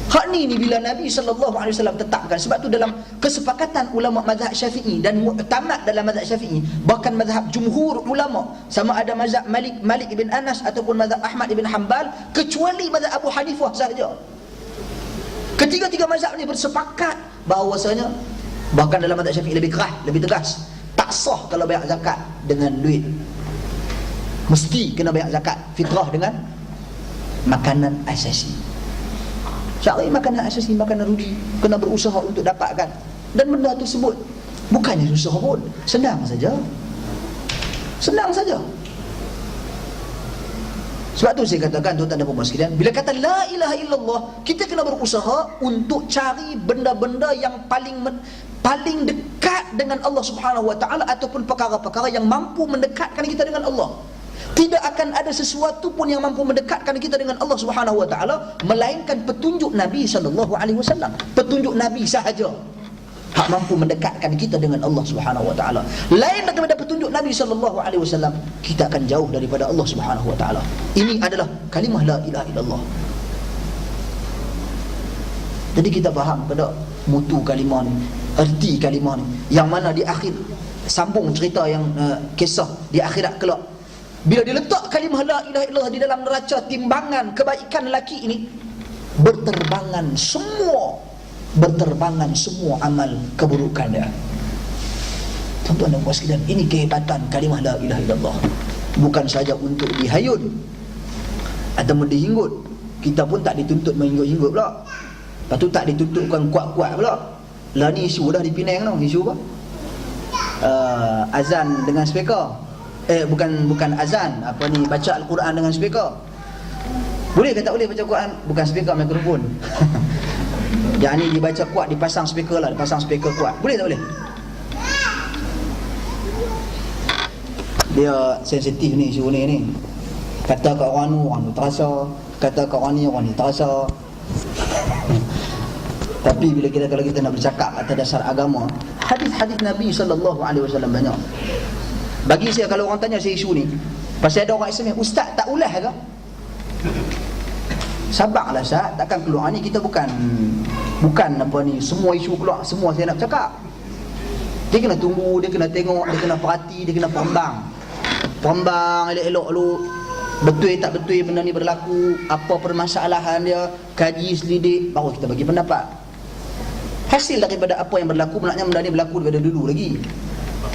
Hak ni bila Nabi SAW tetapkan. Sebab tu dalam kesepakatan ulama mazhab Syafi'i dan mu'tamad dalam mazhab Syafi'i, bahkan mazhab jumhur ulama, sama ada mazhab Malik ibn Anas ataupun mazhab Ahmad ibn Hanbal, kecuali mazhab Abu Hanifah sahaja. Ketiga-tiga mazhab ni bersepakat bahawasanya, bahkan dalam mazhab Syafi'i lebih keras, lebih tegas, tak sah kalau bayar zakat dengan duit. Mesti kena bayar zakat fitrah dengan makanan asasi. Cari makanan asasi, makanan rudi, kena berusaha untuk dapatkan. Dan benda tersebut bukannya susah pun, senang saja. Senang saja. Sebab tu saya katakan, tuan-tuan dan puan sekalian, bila kata la ilaha illallah, kita kena berusaha untuk cari benda-benda yang paling dekat dengan Allah Subhanahu wa taala, ataupun perkara-perkara yang mampu mendekatkan kita dengan Allah. Tidak akan ada sesuatu pun yang mampu mendekatkan kita dengan Allah Subhanahu wa taala melainkan petunjuk Nabi sallallahu alaihi wasallam. Petunjuk Nabi sahaja hak mampu mendekatkan kita dengan Allah Subhanahu wa taala. Lain daripada petunjuk Nabi sallallahu alaihi wasallam, kita akan jauh daripada Allah Subhanahu wa taala. Ini adalah kalimah la ilaha illallah. Jadi kita faham pada mutu kalimah ni, erti kalimah ni, yang mana di akhir sambung cerita yang kisah di akhirat kelak. Bila diletak kalimah la ilaha illallah di dalam neraca timbangan kebaikan lelaki ini, berterbangan semua amal keburukan dia. Tuan-tuan dan puan sekalian, ini kehebatan kalimah la ilaha illallah. Bukan saja untuk dihayun ataupun dihinggut. Kita pun tak dituntut menghinggut-hinggut pula. Lepas tu tak dituntutkan kuat-kuat pula. Lah ni isu dah di Penang tu, isu apa? Azan dengan speaker. Bukan azan, apa ni, baca Al-Quran dengan speaker. Boleh ke tak boleh baca Quran? Bukan speaker, mikrofon. Yang ni dibaca kuat, dipasang speaker lah, dipasang speaker kuat. Boleh tak boleh? Dia sensitif ni isu ni. Kata kat orang tu terasa, kata kat orang ni terasa. Tapi bila kalau kita nak bercakap atas dasar agama, hadis-hadis Nabi sallallahu alaihi wasallam banyak. Bagi saya, kalau orang tanya saya isu ni, pasal ada orang SMS, ustaz tak ulas ke? Sabarlah Ustaz, takkan keluar ni, kita bukan apa ni, semua isu keluar, semua saya nak cakap. Dia kena tunggu, dia kena tengok, dia kena perhati, dia kena perembang elok-elok dulu. Betul tak betul benda ni berlaku, apa permasalahan dia, kaji selidik, baru kita bagi pendapat. Hasil daripada apa yang berlaku, maknanya benda ni berlaku daripada dulu lagi.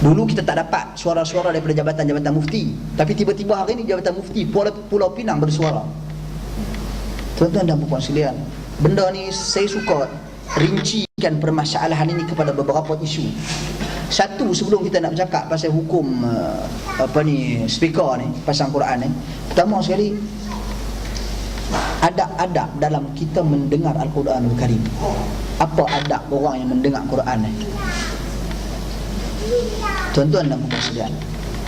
Dulu kita tak dapat suara-suara daripada jabatan-jabatan mufti, tapi tiba-tiba hari ni jabatan mufti Pulau Pinang bersuara. Tuan-tuan dan puan sekalian, benda ni saya suka rincikan permasalahan ini kepada beberapa isu. Satu, sebelum kita nak bercakap pasal hukum speaker ni, pasang Quran ni, pertama sekali, adab-adab dalam kita mendengar Al-Quranul Karim. Apa adab orang yang mendengar Quran ni? Tuan-tuan dan puan sekalian,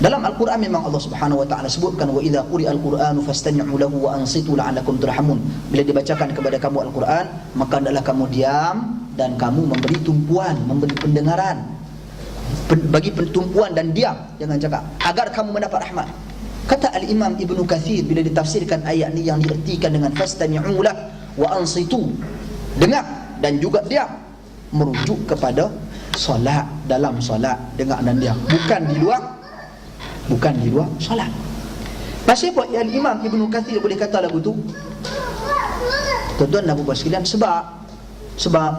dalam Al-Quran memang Allah Subhanahu wa taala sebutkan, wa idza quri'al Qur'anu fastami'u lahu wa ansitu la'allakum turhamun. Bila dibacakan kepada kamu Al-Quran, maka hendaklah kamu diam dan kamu memberi tumpuan, memberi pendengaran, bagi tumpuan dan diam, jangan cakap, agar kamu mendapat rahmat. Kata Al-Imam Ibnu Katsir bila ditafsirkan ayat ni yang diertikan dengan fastami'u lahu wa ansitu, dengar dan juga diam, merujuk kepada solat, dalam solat dengar dan diam, bukan di luar solat. Pasal apa Al-Imam Ibnu Katsir boleh kata lagu tu? Tuan-tuan dan puan sekalian, sebab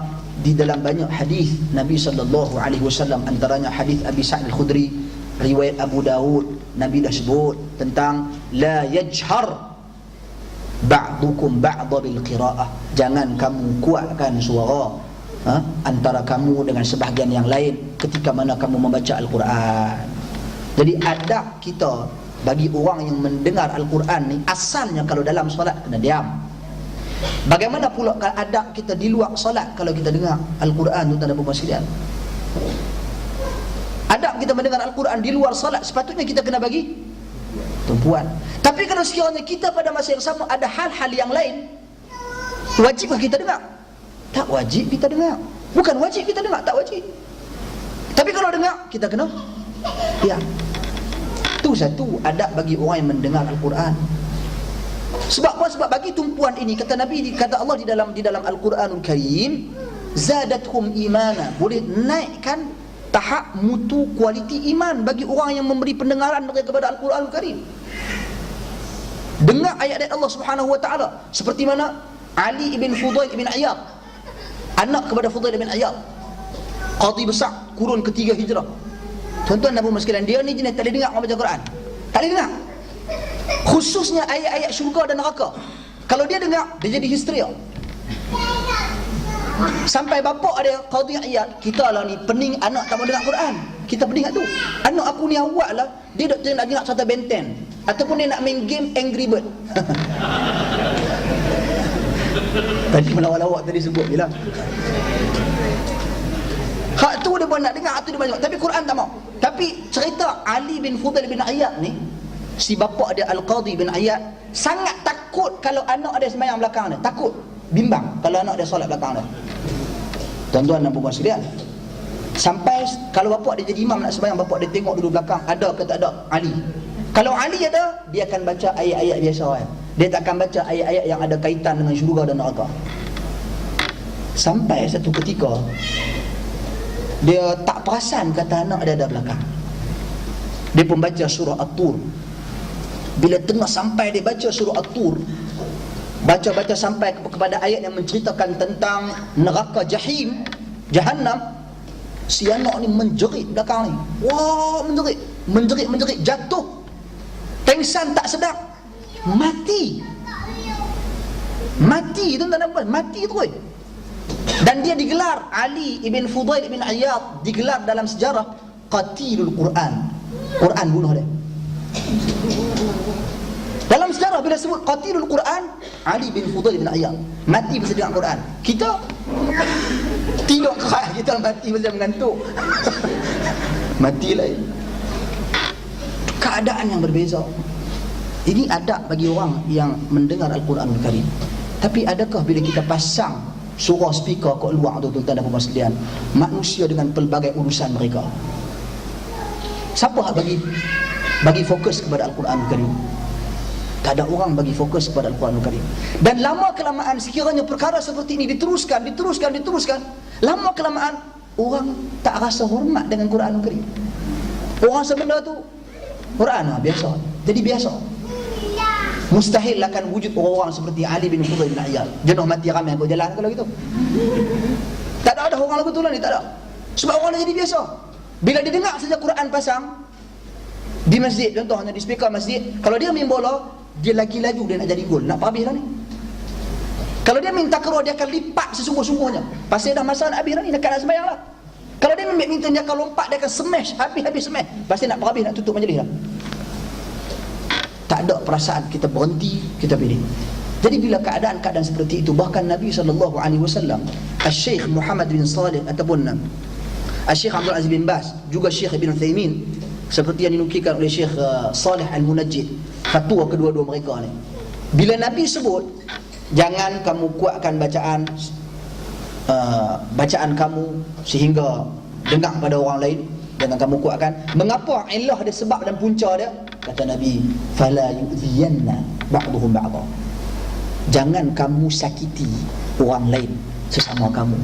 di dalam banyak hadis Nabi sallallahu alaihi wasallam, antaranya hadis Abi Sa'id Al-Khudri, riwayat Abu Daud, Nabi dah sebut tentang la yajhar ba'dukum ba'dha bil qira'ah. Jangan kamu kuatkan suara antara kamu dengan sebahagian yang lain ketika mana kamu membaca Al-Quran. Jadi adab kita bagi orang yang mendengar Al-Quran ni, asalnya kalau dalam solat kena diam. Bagaimana pula adab kita di luar solat kalau kita dengar Al-Quran, tuan-tuan dan puan sekalian? Adab kita mendengar Al-Quran di luar solat, sepatutnya kita kena bagi tumpuan. Tapi kalau sekiranya kita pada masa yang sama ada hal-hal yang lain, wajibkah kita dengar? Tak wajib kita dengar. Bukan wajib kita dengar, tak wajib. Tapi kalau dengar, kita kena diam. Itu satu adab bagi orang yang mendengar Al-Quran. Sebab apa? Sebab bagi tumpuan ini, kata Nabi, kata Allah di dalam Al-Quranul Karim, zadathum imana, boleh naikkan tahap mutu kualiti iman bagi orang yang memberi pendengaran mereka kepada Al-Quranul Karim. Dengar ayat-ayat Allah Subhanahu wa taala, seperti mana Ali ibn Fudail ibn Iyad, anak kepada Fudail ibn Iyad, qadi besar kurun ketiga hijrah. Tuan-tuan dan puan sekalian, dia ni jenis tak boleh dengar orang baca Quran. Tak boleh dengar. Khususnya ayat-ayat syurga dan neraka. Kalau dia dengar, dia jadi histeria. Sampai bapak dia, qadi Iyad, kita lah ni pening anak tak mau dengar Quran. Kita pening tu. Anak aku ni awak lah, dia nak dengar cerita Ben 10 ataupun dia nak main game Angry Bird. Tadi melawak-lawak tadi sebut je lah. Hak tu dia pun nak dengar, hak tu dia banyak. Tapi Quran tak mau. Tapi cerita Ali bin Fudail bin Iyad ni, si bapa dia Al-Qadhi bin Iyad, sangat takut kalau anak dia sembahyang belakang dia. Takut, bimbang kalau anak dia solat belakang dia. Tuan-tuan dan puan sekalian, sampai kalau bapa dia jadi imam nak sembahyang, bapa dia tengok dulu belakang ada ke tak ada Ali. Kalau Ali ada, dia akan baca ayat-ayat biasa kan. Dia tak akan baca ayat-ayat yang ada kaitan dengan syurga dan neraka. Sampai satu ketika dia tak perasan kata anak dia ada belakang. Dia pun baca surah At-Tur. Bila tengah sampai dia baca surah At-Tur, baca-baca sampai kepada ayat yang menceritakan tentang neraka Jahim, Jahannam, si anak ni menjerit belakang ni. Wah, menjerit, jatuh. Pengsan tak sedap. Mati, tuan-tuan dan puan, mati terus. Dan dia digelar, Ali ibn Fudail ibn Iyad digelar dalam sejarah qatilul Quran. Quran bunuh dia. Dalam sejarah bila sebut qatilul Quran, Ali bin Fudail bin Iyad mati pasal dengar Quran. Kita tidur keras, kita mati pasal mengantuk. Mati lain. Keadaan yang berbeza. Ini adab bagi orang yang mendengar Al-Quranul Karim. Tapi adakah bila kita pasang surah speaker kat luar tu, tuan-tuan dan puan sekalian, manusia dengan pelbagai urusan mereka, siapa bagi fokus kepada Al-Quranul Karim? Tak ada orang bagi fokus kepada Al-Quranul Karim. Dan lama kelamaan sekiranya perkara seperti ini diteruskan, lama kelamaan orang tak rasa hormat dengan Quranul Karim. Orang sebenar tu Quran biasa, jadi biasa. Mustahil akan wujud orang-orang seperti Ali bin Fudail bin Iyad. Jenuh mati ramai kau jalan kalau gitu. Tak ada orang lagu tu lah ni, tak ada. Sebab orang dah jadi biasa. Bila dia dengar saja Quran pasang di masjid, contohnya di speaker masjid, kalau dia main bola, dia lagi laju dia nak jadi gol, nak habis dah ni. Kalau dia minta takraw, dia akan lipat sesungguh-sungguhnya. Pasal dah masa nak habis dah ni, dekat nak sembahyang lah. Kalau dia main badminton, dia akan lompat, dia akan smash, habis smash. Pasal nak habis, nak tutup majlis dah. Tak ada perasaan kita berhenti, kita pilih. Jadi bila keadaan-keadaan seperti itu, bahkan Nabi SAW, Al-Syekh Muhammad bin Salih ataupun Al-Syekh Abdul Aziz bin Baz, juga Syekh Ibn Uthaymin, seperti yang dinukilkan oleh Syekh Salih Al-Munajjid, fatwa kedua-dua mereka ni, bila Nabi sebut jangan kamu kuatkan bacaan kamu sehingga dengar pada orang lain, jangan kamu kuatkan. Mengapa? Illah dia, sebab dan punca dia, kata Nabi, fala yu'dhiyanna ba'duhum ba'dha, jangan kamu sakiti orang lain sesama kamu.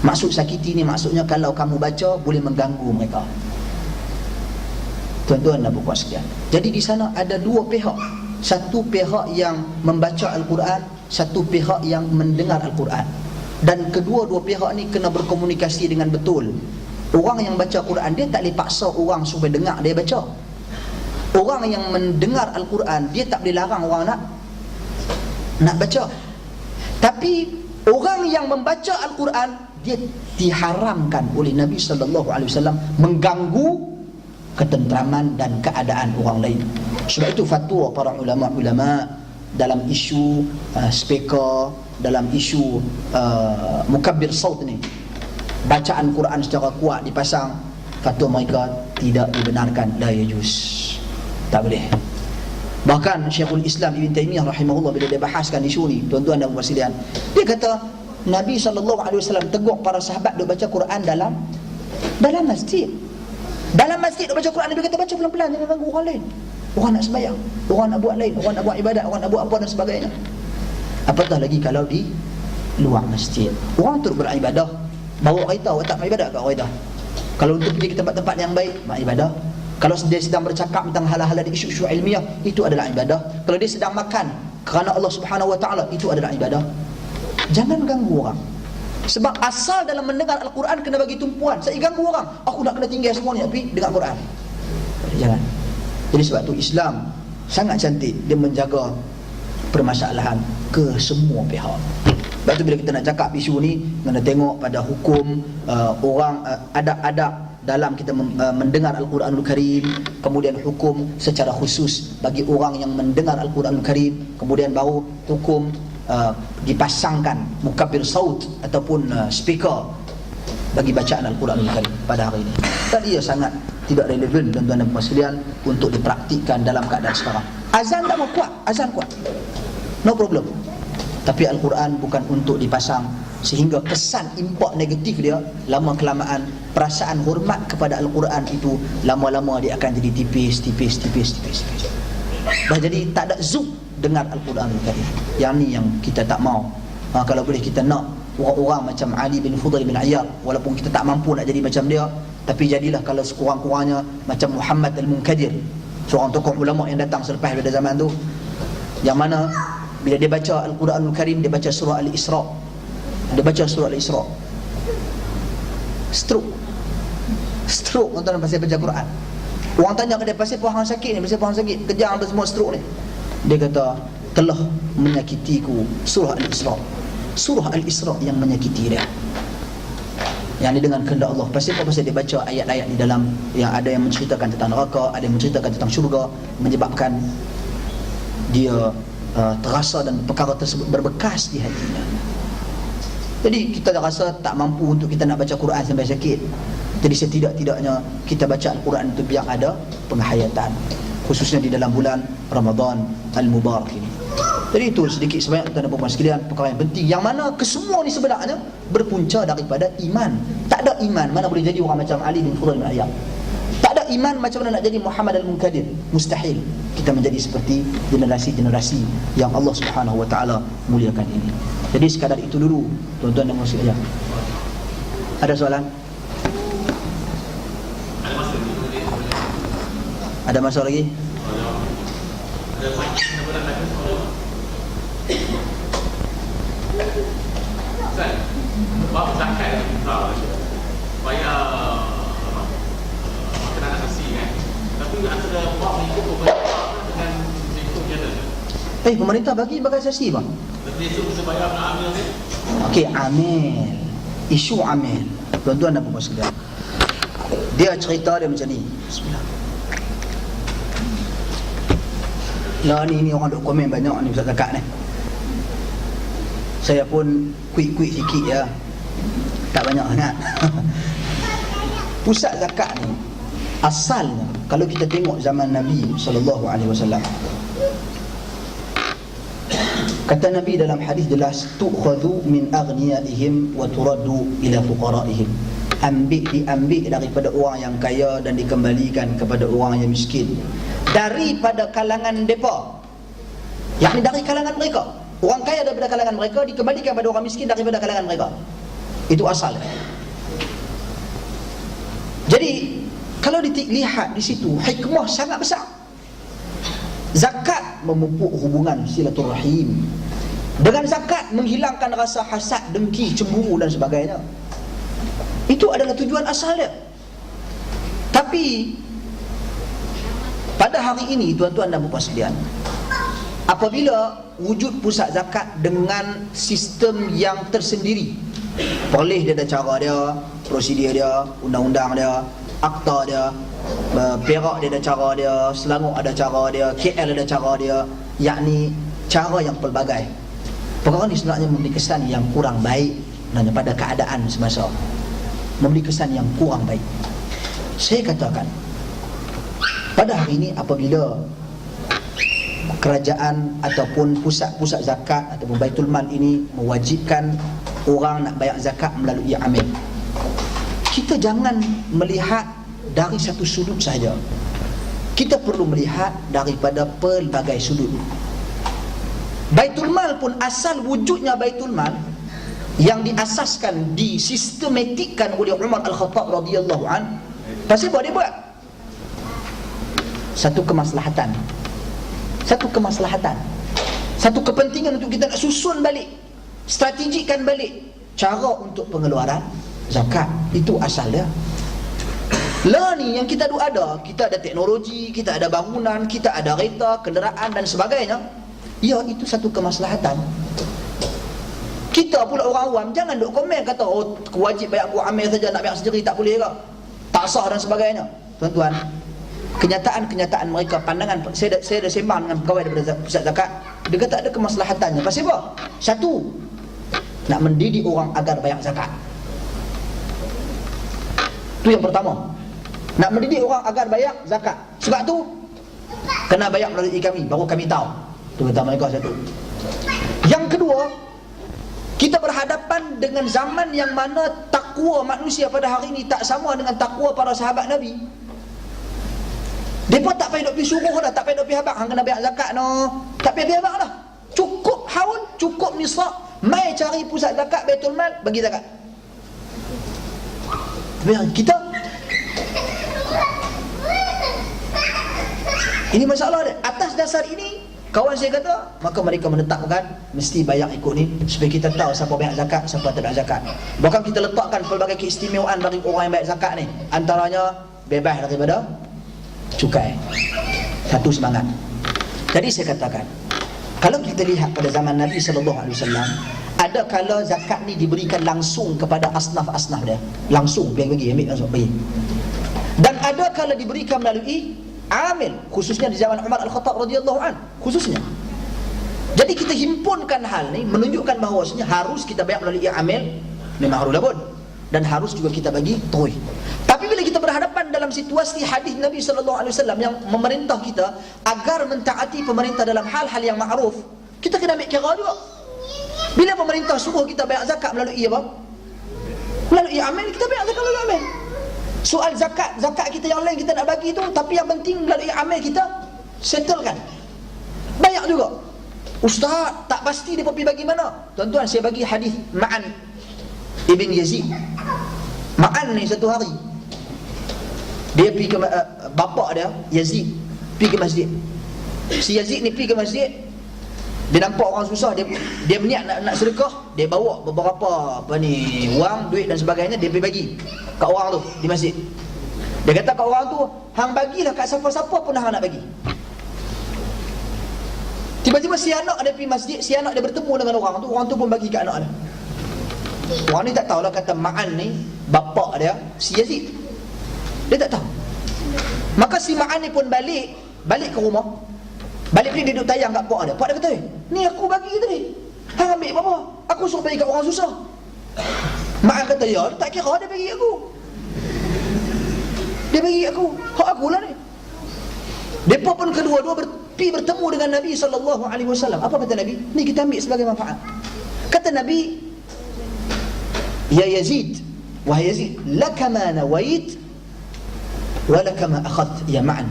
Maksud sakiti ni maksudnya kalau kamu baca boleh mengganggu mereka. Tuan-tuan dan puan sekalian, jadi di sana ada dua pihak. Satu pihak yang membaca Al-Quran, satu pihak yang mendengar Al-Quran. Dan kedua-dua pihak ni kena berkomunikasi dengan betul. Orang yang baca Quran, dia tak boleh paksa orang supaya dengar dia baca. Orang yang mendengar Al-Quran, dia tak boleh larang orang nak baca. Tapi orang yang membaca Al-Quran, dia diharamkan oleh Nabi SAW mengganggu ketenteraman dan keadaan orang lain. Sebab itu fatwa para ulama-ulama dalam isu speaker, dalam isu mukabbir saut ni, bacaan Quran secara kuat dipasang, fatwa mereka tidak dibenarkan, la yajuz, tak boleh. Bahkan Syekhul Islam Ibn Taymiyah rahimahullah bila dia bahaskan isu ni, tuan-tuan dan puan sekalian, dia kata Nabi SAW tegur para sahabat duk baca Quran dalam masjid. Dalam masjid duk baca Quran, Nabi kata baca pelan-pelan, jangan ganggu orang lain. Orang nak sembahyang, orang nak buat lain, orang nak buat ibadat, orang nak buat apa dan sebagainya. Apatah lagi kalau di luar masjid. Orang turut beribadah, bawa kereta, awak tak beribadat kat kereta. Kalau untuk pergi ke tempat-tempat yang baik, beribadah. Kalau dia sedang bercakap tentang hal-hal di isu-isu ilmiah, itu adalah ibadah. Kalau dia sedang makan kerana Allah Subhanahu Wa Taala, itu adalah ibadah. Jangan ganggu orang. Sebab asal dalam mendengar Al-Quran kena bagi tumpuan. Saya ganggu orang, aku nak kena tinggal semua ni tapi dengar Quran. Jangan. Jadi sebab tu Islam sangat cantik, dia menjaga permasalahan ke semua pihak. Sebab tu bila kita nak cakap isu ni, kena tengok pada hukum orang, adab-adab dalam kita mendengar Al-Quranul Karim, kemudian hukum secara khusus bagi orang yang mendengar Al-Quranul Karim, kemudian baru hukum dipasangkan mukabbir saut ataupun speaker bagi bacaan Al-Quranul Karim pada hari ini. Tadi ia sangat tidak relevan tuan-tuan dan puan sekalian untuk dipraktikkan dalam keadaan sekarang. Azan tak mau kuat, azan kuat, no problem. Tapi Al-Quran bukan untuk dipasang, sehingga kesan impak negatif dia lama kelamaan, perasaan hormat kepada Al-Quran itu lama-lama dia akan jadi tipis. Dah jadi tak ada zuk dengar Al-Quranul Karim. Yang ni yang kita tak mau. Kalau boleh kita nak orang-orang macam Ali bin Fudail bin Iyad, walaupun kita tak mampu nak jadi macam dia, tapi jadilah kalau sekurang-kurangnya macam Muhammad Al-Munkadir, seorang tokoh ulama yang datang selepas pada zaman tu, yang mana bila dia baca Al-Quranul Karim, dia baca surah Al-Isra. Dia baca surah Al-Isra, stroke tuan-tuan pasal baca Quran. Orang tanya ke dia, pasal apa hang sakit ni, pasal apa hang sakit, kejar apa semua stroke ni. Dia kata, telah menyakitiku surah Al-Isra. Surah Al-Isra yang menyakiti dia. Yang ni dengan kehendak Allah. Pasal apa? Pasal dia baca ayat-ayat di dalam yang ada yang menceritakan tentang neraka, ada yang menceritakan tentang syurga, menyebabkan dia terasa dan perkara tersebut berbekas di hatinya. Jadi kita dah rasa tak mampu untuk kita nak baca Quran sampai sakit. Jadi setidak-tidaknya kita baca Al-Quran itu biar ada penghayatan, khususnya di dalam bulan Ramadan Al-Mubarak ini. Jadi itu sedikit sebanyak tuan-tuan dan puan sekalian perkara yang penting, yang mana kesemua ni sebenarnya berpunca daripada iman. Tak ada iman mana boleh jadi orang macam Ali bin Fudail bin Iyad. Tak ada iman macam mana nak jadi Muhammad Al-Munkadir. Mustahil kita menjadi seperti generasi-generasi yang Allah Subhanahu Wa Taala muliakan ini. Jadi sekadar itu dulu tuan-tuan dan puan sekalian. Ada soalan? Ada masa lagi? Bab zakat supaya kena asasi kan. Tapi antara bab mengikut pemerintah dengan mengikut general. Pemerintah bagi asasi bang. Jadi itu supaya amil ni. Okey, amil. Isu amil. Tuan-tuan dan puan sekalian. Dia cerita dia macam ni. Bismillah. Lah ni orang duk komen banyak ni Ustaz Zakat ni. Saya pun quick sikit ya. Tak banyak sangat. Pusat zakat ni asalnya kalau kita tengok zaman Nabi SAW, kata Nabi dalam hadis jelas, tu'khadhu min aghniyaihim wa turaddu ila fuqaraihim. Diambil daripada orang yang kaya dan dikembalikan kepada orang yang miskin. Daripada kalangan mereka, yakni dari kalangan mereka. Orang kaya daripada kalangan mereka dikembalikan kepada orang miskin daripada kalangan mereka. Itu asal. Jadi kalau dilihat di situ, hikmah sangat besar. Zakat memupuk hubungan silaturahim. Dengan zakat menghilangkan rasa hasad, dengki, cemburu dan sebagainya. Itu adalah tujuan asal dia. Tapi pada hari ini tuan-tuan dan puan sekalian, apabila wujud pusat zakat dengan sistem yang tersendiri, Perlis dia ada cara dia, prosedur dia, undang-undang dia, akta dia, Perak dia ada cara dia, Selangor ada cara dia, KL ada cara dia, yakni cara yang pelbagai. Perkara ni sebenarnya memberi kesan yang kurang baik sebenarnya pada keadaan semasa, memberi kesan yang kurang baik. Saya katakan pada hari ini apabila kerajaan ataupun pusat-pusat zakat ataupun Baitul Mal ini mewajibkan orang nak bayar zakat melalui amil, kita jangan melihat dari satu sudut saja. kita perlu melihat daripada pelbagai sudut. Baitul Mal pun asal wujudnya Baitul Mal yang diasaskan, disistematikkan oleh Umar Al-Khattab radhiyallahu an. Pasal apa dia buat? Satu kemaslahatan, satu kepentingan untuk kita nak susun balik, strategikan balik cara untuk pengeluaran zakat. Itu asal dia. Lah ni yang kita ada teknologi, kita ada bangunan, kita ada kereta, kenderaan dan sebagainya. Ya, itu satu kemaslahatan. Kita pula orang awam jangan duk komen kata oh wajib bayar aku amil saja, nak bayar sendiri tak boleh ke, tak sah dan sebagainya. Tuan-tuan, kenyataan mereka, pandangan saya dah sembang dengan pegawai daripada pusat zakat, dia kata ada kemaslahatannya. Pasal apa? Satu, nak mendidik orang agar bayar zakat. Itu yang pertama, nak mendidik orang agar bayar zakat. Sebab tu kena bayar melalui kami, baru kami tahu. Itu kata mereka satu. Yang kedua, kita berhadapan dengan zaman yang mana takwa manusia pada hari ini tak sama dengan takwa para sahabat Nabi. Mereka tak payah duk pergi suruh dah, tak payah duk pergi habaq hang kena bayar zakat no. Tak payah pergi habaq dah. Cukup haul, cukup nisab, mai cari pusat zakat Baitul Mal, bagi zakat. Tapi kita ini masalah dia. Atas dasar ini, kawan saya kata, maka mereka menetapkan mesti bayar ikut ni supaya kita tahu siapa bayar zakat, siapa tak bayar zakat. Bahkan kita letakkan pelbagai keistimewaan bagi orang yang bayar zakat ni. Antaranya bebas daripada cukai. Satu semangat. Jadi saya katakan, kalau kita lihat pada zaman Nabi SAW, ada kala zakat ni diberikan langsung kepada asnaf-asnaf dia. Langsung bagi, ambil langsung bagi. Dan ada kala diberikan melalui amil, khususnya di zaman Umar Al-Khattab radhiyallahu an, khususnya. Jadi kita himpunkan hal ni menunjukkan bahawasanya harus kita bayar melalui amil, memang harus labun, dan harus juga kita bagi terus. Tapi bila kita berhadapan dalam situasi hadis Nabi sallallahu alaihi wasallam yang memerintah kita agar mentaati pemerintah dalam hal-hal yang ma'ruf, kita kena ambil kira juga. Bila pemerintah suruh kita bayar zakat melalui apa? Melalui amil, kita bayar zakat melalui amil. Soal zakat kita yang lain kita nak bagi tu, tapi yang penting melalui amal kita settlekan. Bayar juga. Ustaz, tak pasti dia pergi bagi mana. Tuan-tuan, saya bagi hadis Ma'an Ibn Yazid. Ma'an ni satu hari dia pergi ke bapak dia Yazid pergi ke masjid. Si Yazid ni pergi ke masjid, dia nampak orang susah, dia berniat nak sedekah, dia bawa beberapa wang, duit dan sebagainya, dia pergi bagi kat orang tu di masjid. Dia kata kat orang tu, hang bagilah kat siapa-siapa pun hang nak bagi. Tiba-tiba si anak dia pergi masjid, si anak dia bertemu dengan orang tu pun bagi kat anak dia. Orang ni tak tahulah kata Ma'an ni bapak dia si Yazid, dia tak tahu. Maka si Ma'an ni pun balik ke rumah. Balik ni dia duduk tayang kat pak dia. Pak dia kata, ni aku bagi tadi, hang ambil apa? Aku suruh bagi kat orang susah. Mak kata, ya tak kira dia bagi aku. Dia bagi aku, hak aku lah ni. Mereka pun kedua-dua bertemu dengan Nabi SAW. Apa kata Nabi? Ni kita ambil sebagai manfaat. Kata Nabi, ya Yazid, wahai Yazid, laka ma nawait wa laka ma akhadh ya Ma'an.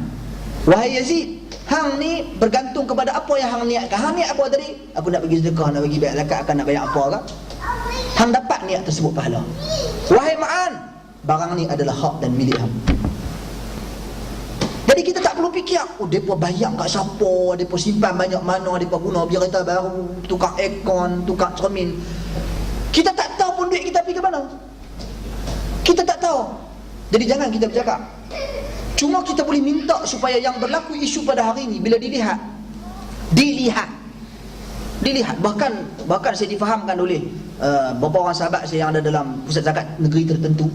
Wahai Yazid, hang ni bergantung kepada apa yang hang niatkan. Hang niat apa tadi? Aku nak bagi sedekah, nak bagi bayar zakat, akan nak bayar apa ke? Hang dapat niat tersebut pahala. Wahai Ma'an, barang ni adalah hak dan milik hang. Jadi kita tak perlu fikir, oh depa bayar kat siapa, depa simpan banyak mana, depa guna biar kereta baru, tukar aircon, tukar cermin. Kita tak tahu pun duit kita pergi ke mana. Kita tak tahu. Jadi jangan kita bercakap. Cuma kita boleh minta supaya yang berlaku isu pada hari ini bila dilihat. Bahkan saya difahamkan oleh beberapa orang sahabat saya yang ada dalam pusat zakat negeri tertentu.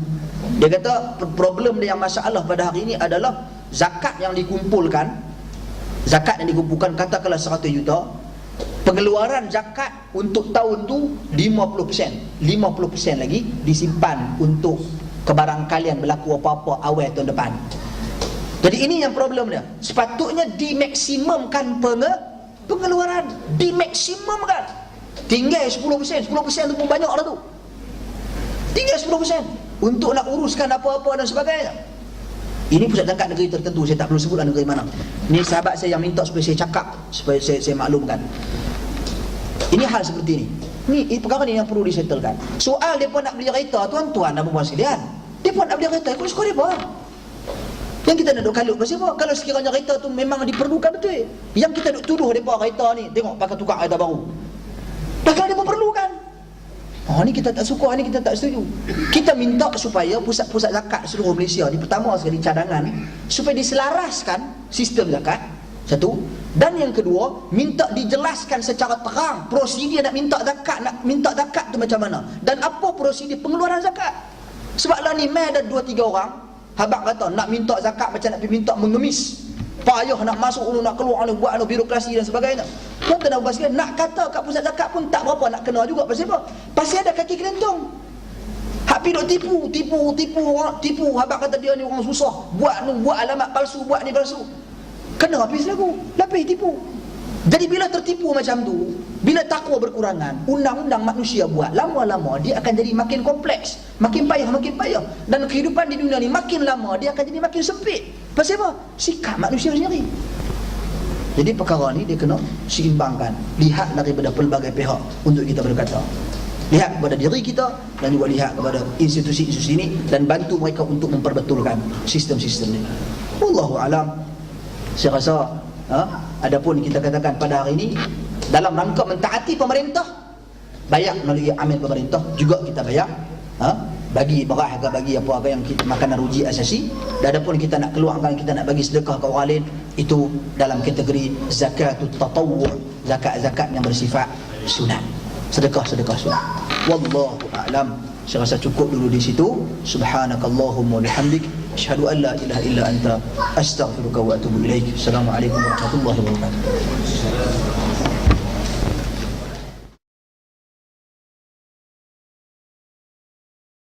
Dia kata problem dia yang masalah pada hari ini adalah zakat yang dikumpulkan katakanlah 100 juta, pengeluaran zakat untuk tahun tu 50% lagi disimpan untuk kebarangkalian berlaku apa-apa awal tahun depan. Jadi ini yang problem dia. Sepatutnya dimaksimumkan pengeluaran, dimaksimumkan. Tinggal 10% tu pun banyak dah tu. Tinggal 10% untuk nak uruskan apa-apa dan sebagainya. Ini pusat zakat negeri tertentu, saya tak perlu sebutlah negeri mana. Ni sahabat saya yang minta supaya saya cakap, supaya saya maklumkan. Ini hal seperti ini. Ni perkara ni yang perlu disettlekan. Soal depa nak beli kereta, tuan-tuan dan puan sekalian, depa nak beli kereta, ikut skor depa. Yang kita nak duk kalut pasal apa? Kalau sekiranya kereta tu memang diperlukan betul. Yang kita duk tuduh depa kereta ni, tengok pakai tukar kereta baru. Dah kalau depa perlukan. Oh, ni kita tak suka, ni kita tak setuju. Kita minta supaya pusat-pusat zakat seluruh Malaysia ni, pertama sekali cadangan, supaya diselaraskan sistem zakat, satu. Dan yang kedua, minta dijelaskan secara terang prosedur nak minta zakat tu macam mana, dan apa prosedur pengeluaran zakat. Sebab lah ni mai ada 2-3 orang habaq kata nak minta zakat macam nak pergi minta mengemis, payah nak masuk dulu, nak keluar dulu, buat birokrasi dan sebagainya. Tuan-tuan dan puan, nak kata kat pusat zakat pun tak berapa nak kena juga. Pasal apa? Pasal ada kaki kelentung. Hak pi duk tipu habaq kata dia ni orang susah, buat alamat palsu, buat ni palsu. Kena habis lagu, lapis tipu. Jadi bila tertipu macam tu, bila takwa berkurangan, undang-undang manusia buat, lama-lama dia akan jadi makin kompleks, makin payah. Dan kehidupan di dunia ni makin lama dia akan jadi makin sempit. Pasal apa? Sikap manusia sendiri. Jadi perkara ni dia kena seimbangkan, lihat daripada pelbagai pihak untuk kita berkata. Lihat kepada diri kita dan juga lihat kepada institusi-institusi ini, dan bantu mereka untuk memperbetulkan sistem-sistem ini. Wallahu alam. Saya rasa adapun kita katakan pada hari ini, dalam rangka mentaati pemerintah, bayar melalui amil pemerintah, juga kita bayar bagi beras ke, bagi apa yang kita, makanan ruji asasi. Dan adapun kita nak keluarkan, kita nak bagi sedekah ke orang lain, itu dalam kategori zakatut tatawwu', zakat-zakat yang bersifat sunat, sedekah-sedekah sunat. Wallahu a'lam. Saya rasa cukup dulu di situ. Subhanakallahumma wa bihamdik, asyhadu an la ilaha illa anta, astaghfiruka wa atubu ilaik. Assalamualaikum warahmatullahi wabarakatuh.